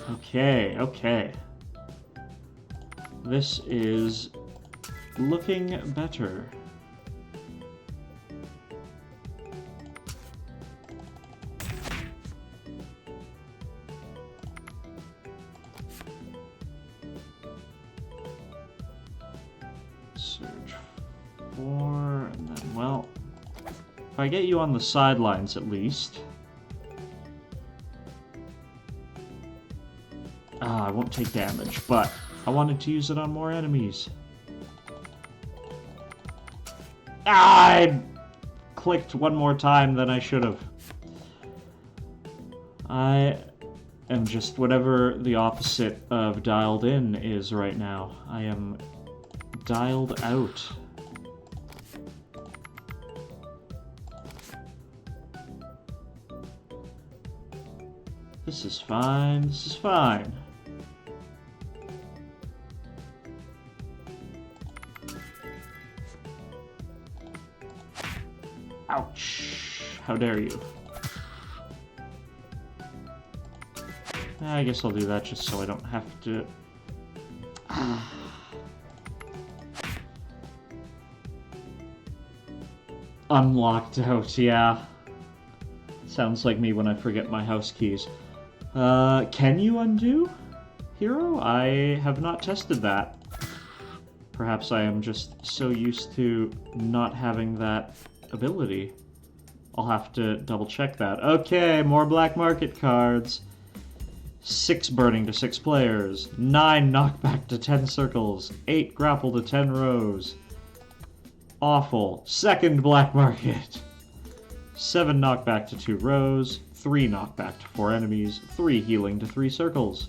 [SPEAKER 1] Okay, okay. This is looking better. Search for, and then, well, if I get you on the sidelines at least. I won't take damage, but I wanted to use it on more enemies. I clicked one more time than I should have. I am just whatever the opposite of dialed in is right now. I am dialed out. This is fine, this is fine. Ouch. How dare you. I guess I'll do that just so I don't have to... Unlocked out, yeah. Sounds like me when I forget my house keys. Can you undo, hero? I have not tested that. Perhaps I am just so used to not having that ability. I'll have to double check that. Okay, more black market cards. 6 burning to 6 players. 9 knockback to 10 circles. 8 grapple to 10 rows. Awful. Second black market. 7 knockback to 2 rows. 3 knockback to 4 enemies. 3 healing to 3 circles.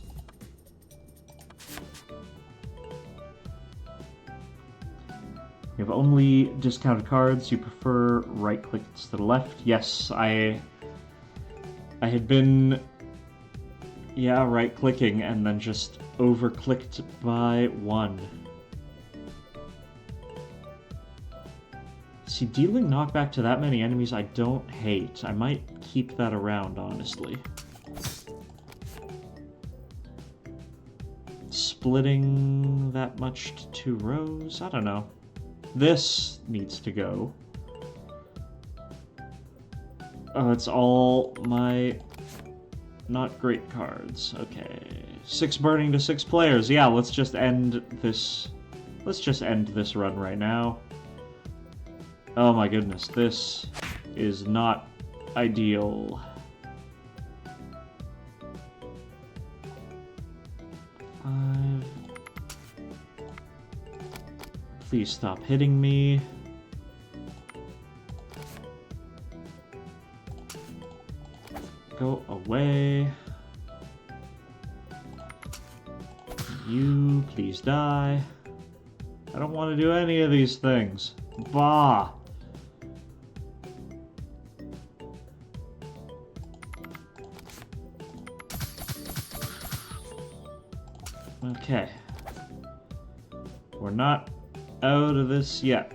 [SPEAKER 1] You have only discounted cards. You prefer right click to the left. Yes, I had been, yeah, right clicking and then just over clicked by 1. See, dealing knockback to that many enemies I don't hate. I might keep that around, honestly. Splitting that much to 2 rows? I don't know. This needs to go. Oh, it's all my not great cards. Okay. 6 burning to 6 players. Yeah, let's just end this. Let's just end this run right now. Oh my goodness, this is not ideal. Please stop hitting me. Go away. You, please die. I don't want to do any of these things. Bah! Okay. We're not out of this yet.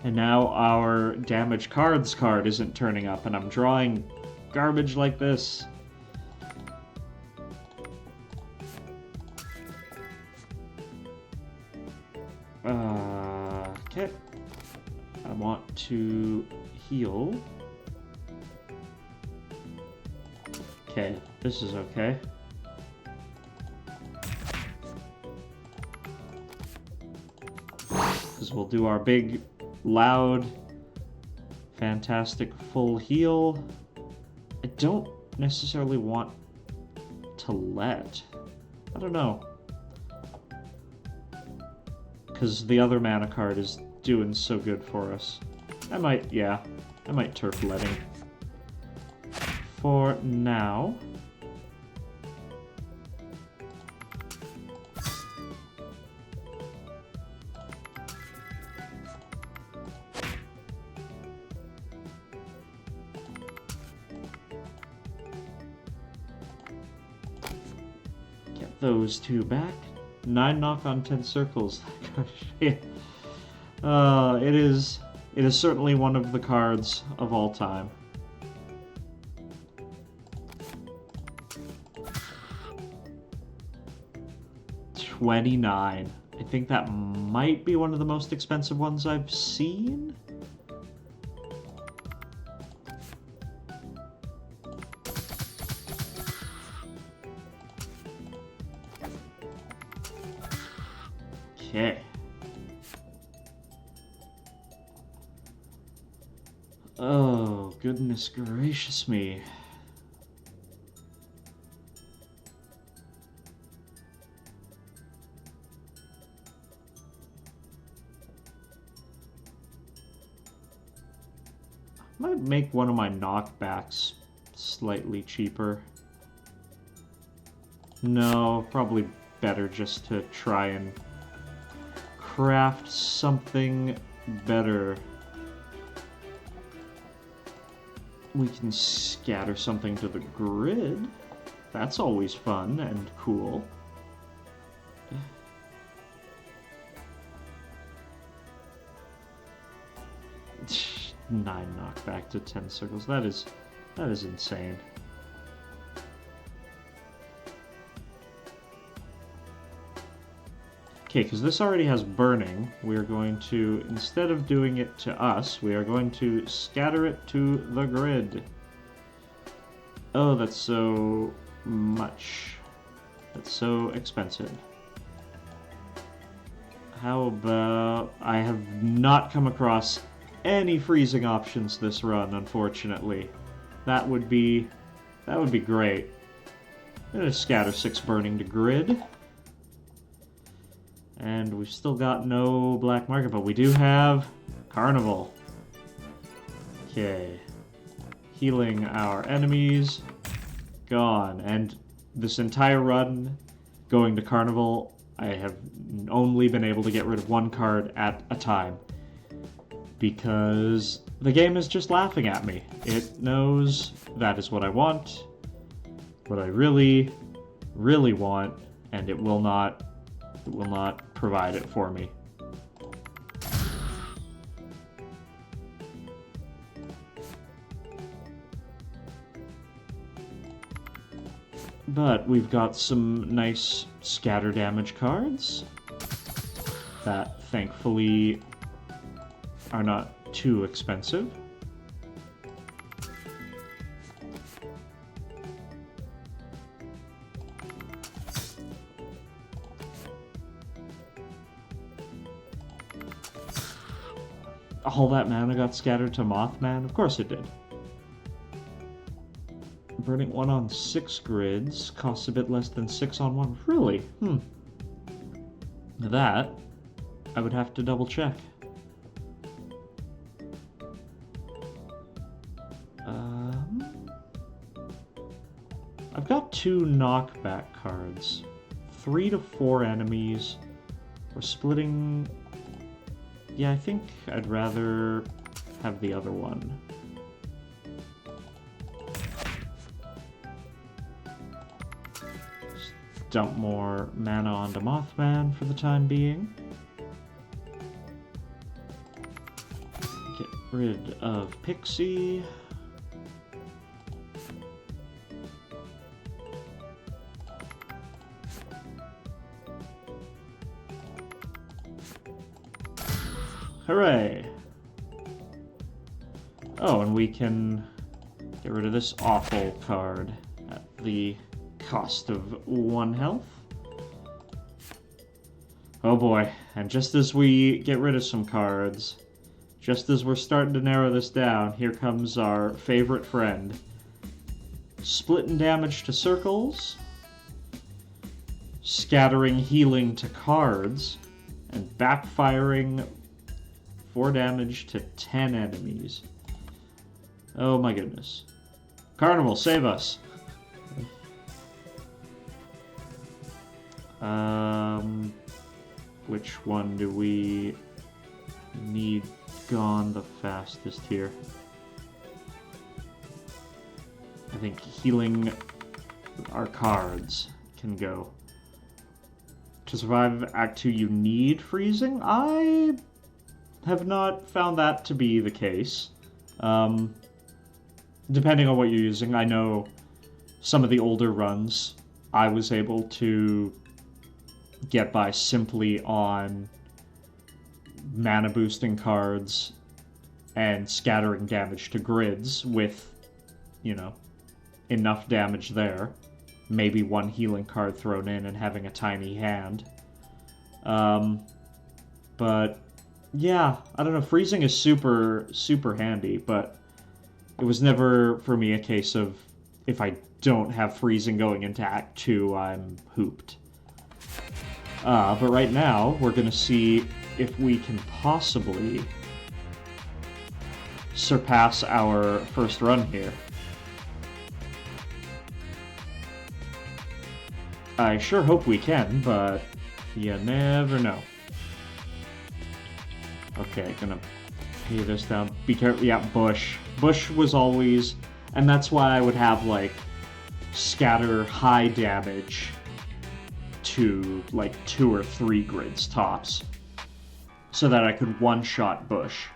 [SPEAKER 1] And now our damage cards card isn't turning up, and I'm drawing garbage like this. Okay. I want to heal. Okay, this is okay. Because we'll do our big, loud, fantastic full heal. I don't necessarily want to let. I don't know. Because the other mana card is doing so good for us. I might turf letting. For now. Get those two back. 9 knock on 10 circles. Gosh, yeah. It is certainly one of the cards of all time. $29. I think that might be one of the most expensive ones I've seen. Okay. Oh, goodness gracious me. Might make one of my knockbacks slightly cheaper. No, probably better just to try and craft something better. We can scatter something to the grid. That's always fun and cool. 9 knockback to 10 circles. That is insane. Okay, because this already has burning, we're going to, instead of doing it to us, we are going to scatter it to the grid. Oh, that's so much. That's so expensive. How about... I have not come across any freezing options this run, unfortunately. That would be great. I'm gonna scatter 6 burning to grid. And we've still got no black market, but we do have Carnival. Okay. Healing our enemies. Gone. And this entire run going to Carnival, I have only been able to get rid of 1 card at a time. Because the game is just laughing at me. It knows that is what I want, what I really, really want, and it will not provide it for me. But we've got some nice scatter damage cards that thankfully are not too expensive. All that mana got scattered to Mothman? Of course it did. Burning 1 on 6 grids costs a bit less than 6 on 1. Really? That I would have to double check. I've got 2 knockback cards. 3 to 4 enemies. We're splitting... Yeah, I think I'd rather have the other one. Just dump more mana onto Mothman for the time being. Get rid of Pixie. Hooray! Oh, and we can get rid of this awful card at the cost of 1 health. Oh boy, and just as we get rid of some cards, just as we're starting to narrow this down, here comes our favorite friend. Splitting damage to circles, scattering healing to cards, and backfiring 4 damage to 10 enemies. Oh my goodness. Carnival, save us! Which one do we need gone the fastest here? I think healing our cards can go. To survive Act 2, you need freezing? I have not found that to be the case. Depending on what you're using, I know some of the older runs I was able to get by simply on mana boosting cards and scattering damage to grids with, you know, enough damage there. Maybe 1 healing card thrown in and having a tiny hand. But yeah, I don't know, freezing is super, super handy, but it was never, for me, a case of if I don't have freezing going into Act 2, I'm hooped. But right now, we're going to see if we can possibly surpass our first run here. I sure hope we can, but you never know. Okay, gonna pay this down. Be careful. Yeah, Bush. Bush was always... And that's why I would have, like, scatter high damage to, like, 2 or 3 grids tops. So that I could one-shot Bush.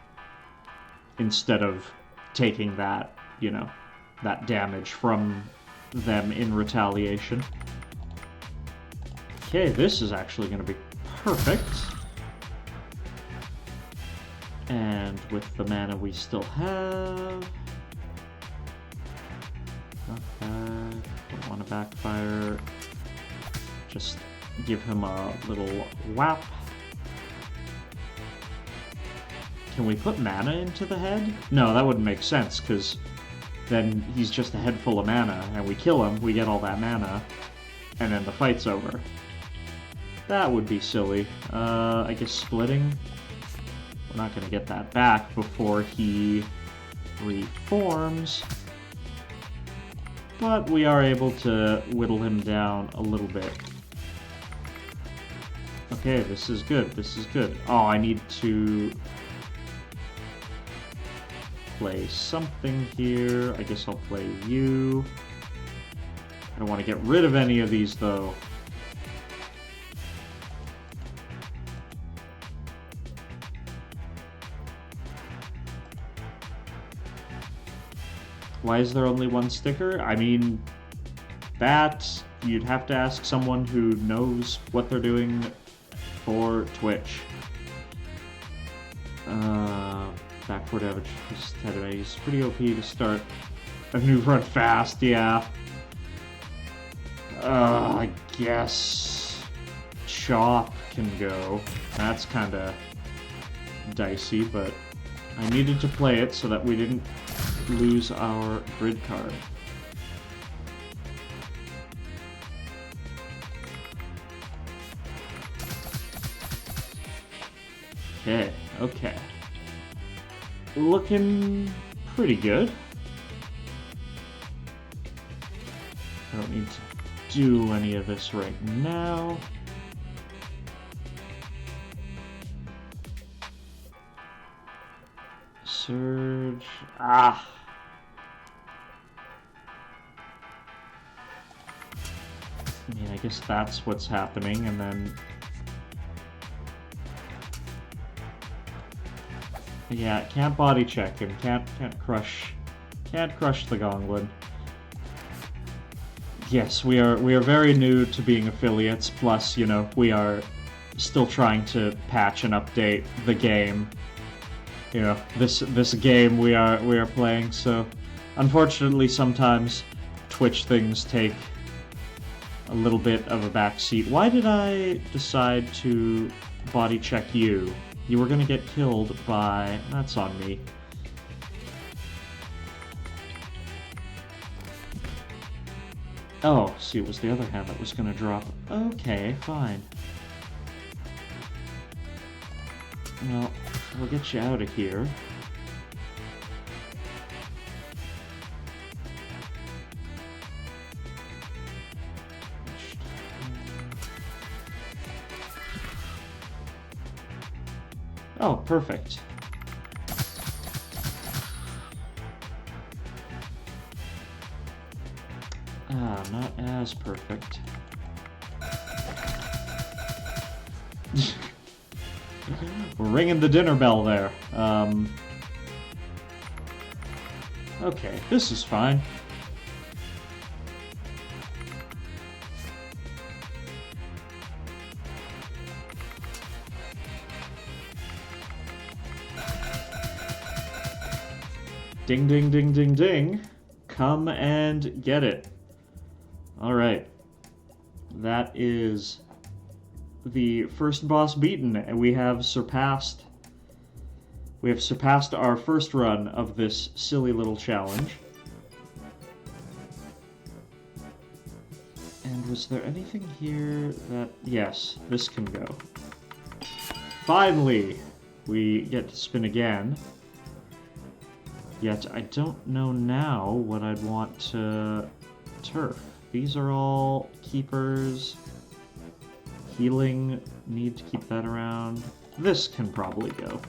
[SPEAKER 1] Instead of taking that, you know, that damage from them in retaliation. Okay, this is actually going to be perfect. And with the mana we still have... Okay, don't want to backfire. Just give him a little whap. Can we put mana into the head? No, that wouldn't make sense, because then he's just a head full of mana, and we kill him, we get all that mana, and then the fight's over. That would be silly. I guess splitting? We're not going to get that back before he reforms. But we are able to whittle him down a little bit. Okay, this is good, this is good. Oh, I need to play something here. I guess I'll play you. I don't want to get rid of any of these, though. Why is there only 1 sticker? I mean, that, you'd have to ask someone who knows what they're doing for Twitch. Backward damage is pretty OP to start a new run fast, yeah. I guess Chop can go. That's kinda dicey, but I needed to play it so that we didn't lose our grid card. Okay, okay. Looking pretty good. I don't need to do any of this right now. Surge. Ah! I mean, I guess that's what's happening, and then... Yeah, can't body check him, can't crush the Gonglin. Yes, we are very new to being affiliates, plus, you know, we are still trying to patch and update the game you know, this game we are playing. So, unfortunately, sometimes Twitch things take a little bit of a backseat. Why did I decide to body check you? You were gonna get killed by... That's on me. Oh, see, it was the other hand that was gonna drop. Okay, fine. Well, we'll get you out of here. Oh, perfect. Ah, not as perfect. We're ringing the dinner bell there. Okay, this is fine. Ding, ding, ding, ding, ding. Come and get it. Alright. That is the first boss beaten, and we have surpassed our first run of this silly little challenge. And was there anything here that... Yes, this can go. Finally! We get to spin again. Yet I don't know now what I'd want to turf. These are all keepers. Healing, need to keep that around. This can probably go.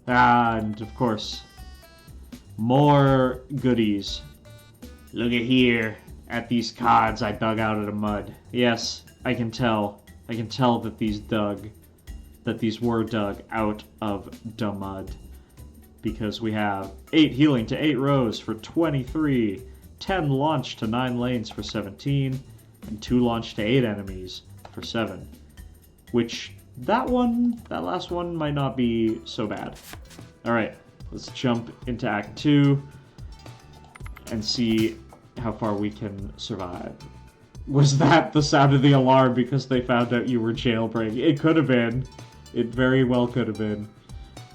[SPEAKER 1] Ah, and of course, more goodies. Look at here, at these cards I dug out of the mud. Yes, I can tell. I can tell that these were dug out of the mud. Because we have 8 healing to 8 rows for 23, 10 launch to 9 lanes for 17, and 2 launch to 8 enemies for 7. Which, that last one might not be so bad. Alright, let's jump into Act 2 and see how far we can survive. Was that the sound of the alarm because they found out you were jailbreak? It could have been. It very well could have been.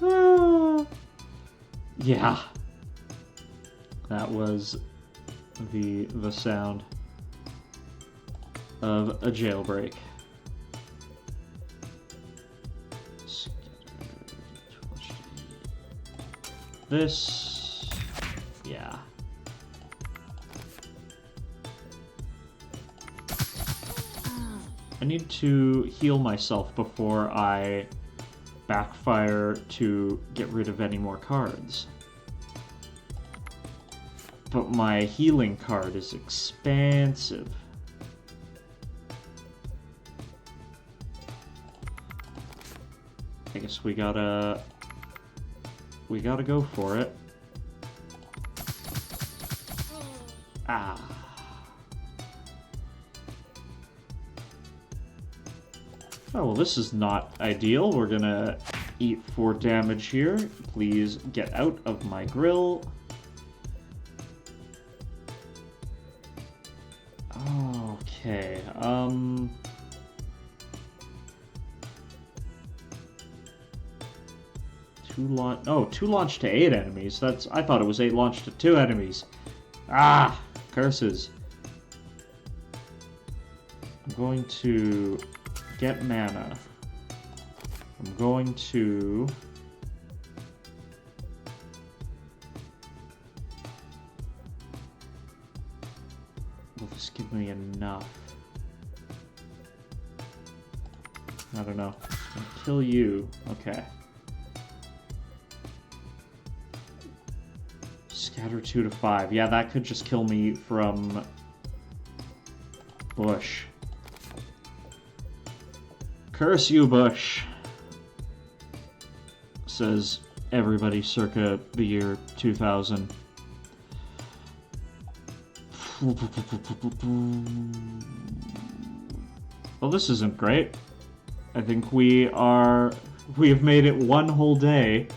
[SPEAKER 1] Ah. Yeah. That was the sound of a jailbreak. This... yeah. I need to heal myself before I backfire to get rid of any more cards. But my healing card is expansive. I guess we gotta go for it. Ah. Oh, well, this is not ideal. We're gonna eat 4 damage here. Please get out of my grill. Okay, two launch to 8 enemies. I thought it was 8 launch to 2 enemies. Ah, curses. I'm going to get mana. I'm going to... will this give me enough? I don't know. I'll kill you. Okay. Scatter 2 to 5. Yeah, that could just kill me from Bush. Curse you, Bush, says everybody circa the year 2000. Well, this isn't great. I think we are We have made it one whole day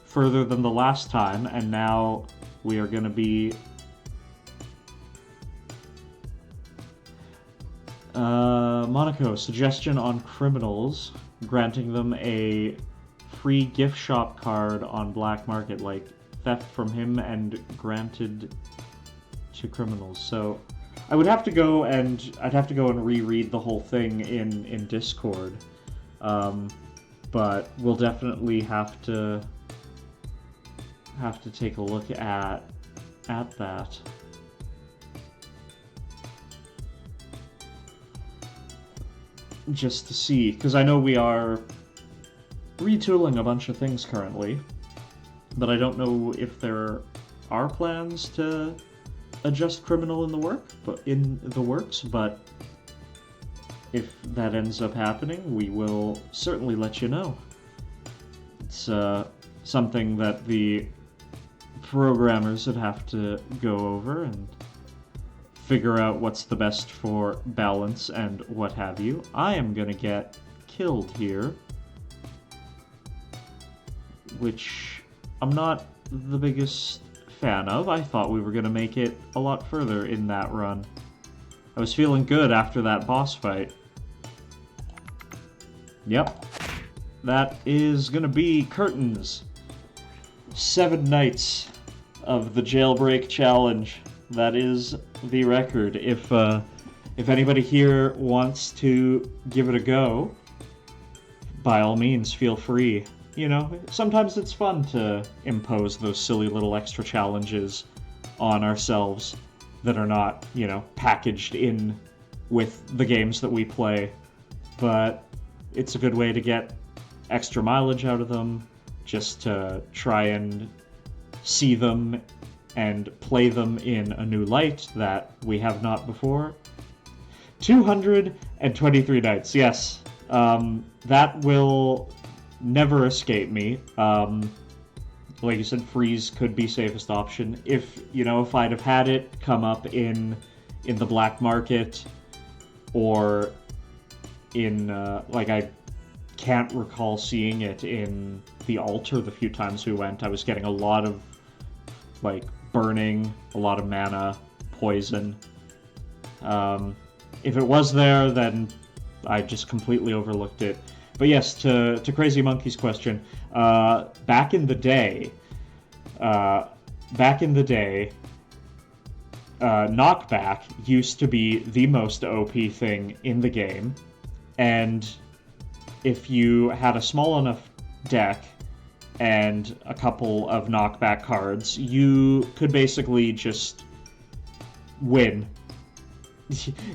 [SPEAKER 1] further than the last time, and now we are going to be... Monaco, suggestion on criminals, granting them a free gift shop card on black market, like theft from him and granted to criminals. So I would have to go and reread the whole thing in Discord, but we'll definitely have to take a look at that. Just to see, because I know we are retooling a bunch of things currently, but I don't know if there are plans to adjust criminal in the works, but if that ends up happening, we will certainly let you know. It's something that the programmers would have to go over and figure out what's the best for balance and what have you. I am gonna get killed here, which I'm not the biggest fan of. I thought we were gonna make it a lot further in that run. I was feeling good after that boss fight. Yep. That is gonna be curtains. 7 nights of the Jailbreak challenge. That is the record. If anybody here wants to give it a go, by all means, feel free. You know, sometimes it's fun to impose those silly little extra challenges on ourselves that are not, you know, packaged in with the games that we play. But it's a good way to get extra mileage out of them, just to try and see them and play them in a new light that we have not before. 223 nights, yes. That will never escape me. Like you said, freeze could be safest option. If I'd have had it come up in the black market, or in, I can't recall seeing it in the altar the few times we went. I was getting a lot of, burning, a lot of mana, poison. If it was there, then I just completely overlooked it. But yes, to Crazy Monkey's question, back in the day, knockback used to be the most OP thing in the game, and if you had a small enough deck and a couple of knockback cards, you could basically just win.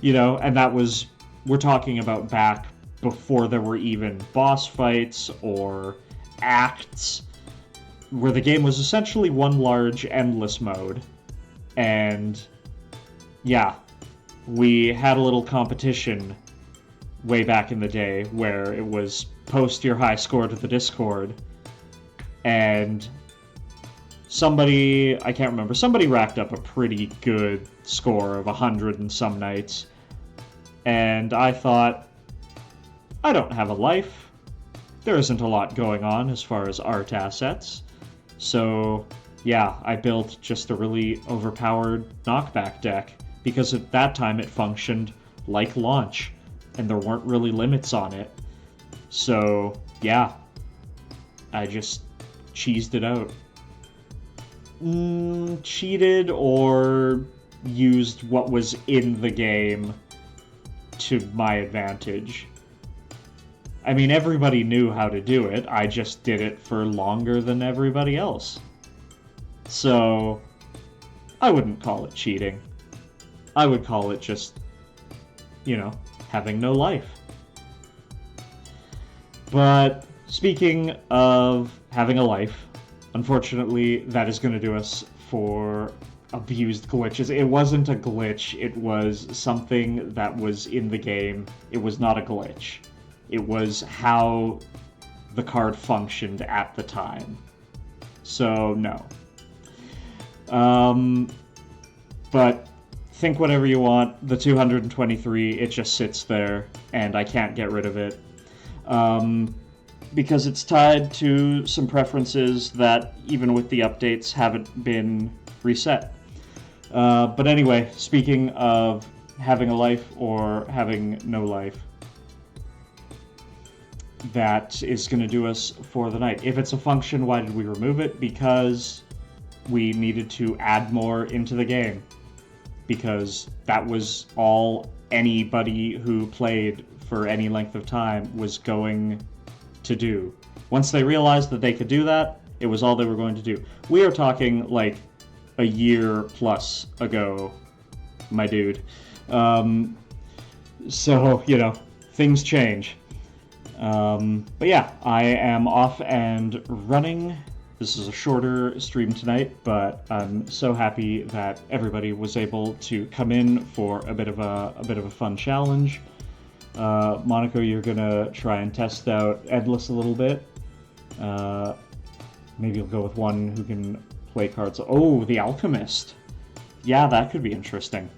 [SPEAKER 1] And that was, we're talking about back before there were even boss fights or acts, where the game was essentially one large endless mode. And yeah, we had a little competition way back in the day where it was post your high score to the Discord, and somebody, I can't remember, somebody racked up a pretty good score of 100 and some nights, and I thought, I don't have a life. There isn't a lot going on as far as art assets. So yeah, I built just a really overpowered knockback deck, because at that time it functioned like launch, and there weren't really limits on it. So yeah, I just cheesed it out. Cheated or used what was in the game to my advantage. I mean, everybody knew how to do it, I just did it for longer than everybody else. So, I wouldn't call it cheating. I would call it just, having no life. But, speaking of having a life, unfortunately, that is going to do us for abused glitches. It wasn't a glitch, it was something that was in the game. It was not a glitch. It was how the card functioned at the time. So, no. But think whatever you want. The 223, it just sits there, and I can't get rid of it. because it's tied to some preferences that, even with the updates, haven't been reset. But anyway, speaking of having a life or having no life, that is going to do us for the night. If it's a function, why did we remove it? Because we needed to add more into the game. Because that was all anybody who played for any length of time was going to do. Once they realized that they could do that, it was all they were going to do. We are talking like a year plus ago, my dude. So, you know, things change. But yeah, I am off and running. This is a shorter stream tonight, but I'm so happy that everybody was able to come in for a bit of a fun challenge. Monaco, you're gonna try and test out Endless a little bit. Maybe you'll go with one who can play cards. Oh, the Alchemist. Yeah, that could be interesting.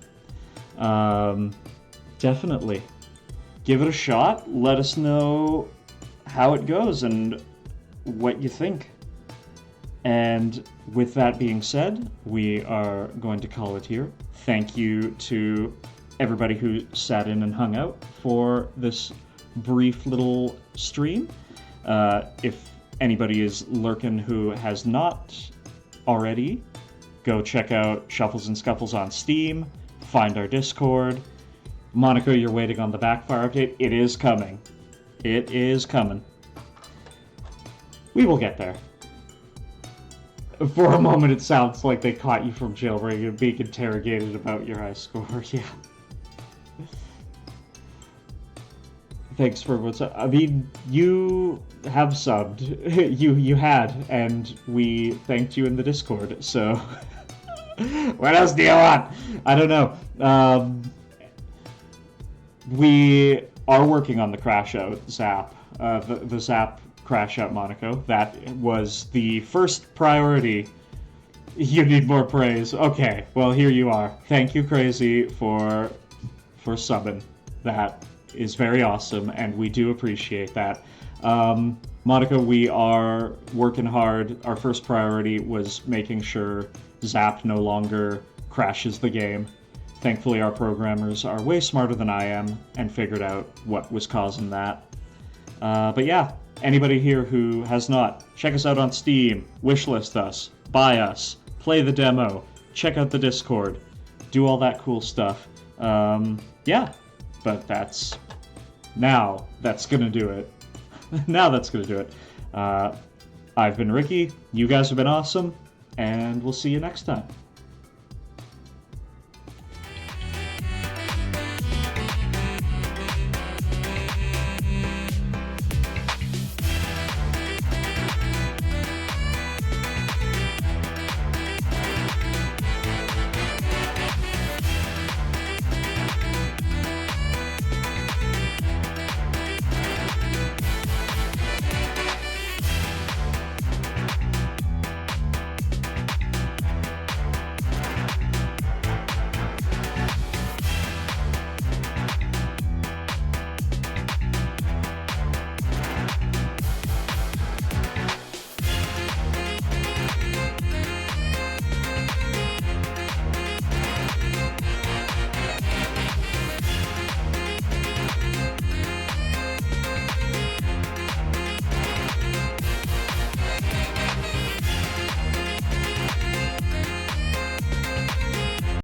[SPEAKER 1] Definitely. Give it a shot. Let us know how it goes and what you think. And with that being said, we are going to call it here. Thank you to everybody who sat in and hung out for this brief little stream. If anybody is lurking who has not already, go check out ShufflesNScuffles on Steam, find our Discord. Monaco, you're waiting on the Backfire update. It is coming. It is coming. We will get there. For a moment, it sounds like they caught you from Jailbreak and being interrogated about your high score. Yeah. Thanks for what's up. I mean, you have subbed. You had, and we thanked you in the Discord, so... What else do you want? I don't know. We are working on the Crash Out Zap. The Zap Crash Out, Monaco. That was the first priority. You need more praise. Okay, well, here you are. Thank you, Crazy, for subbing. That is very awesome, and we do appreciate that. Monaco, we are working hard. Our first priority was making sure Zap no longer crashes the game. Thankfully, our programmers are way smarter than I am and figured out what was causing that. But yeah, anybody here who has not, check us out on Steam, wishlist us, buy us, play the demo, check out the Discord, do all that cool stuff. Yeah, but that's gonna do it. Now that's gonna do it. I've been Rikki, you guys have been awesome, and we'll see you next time.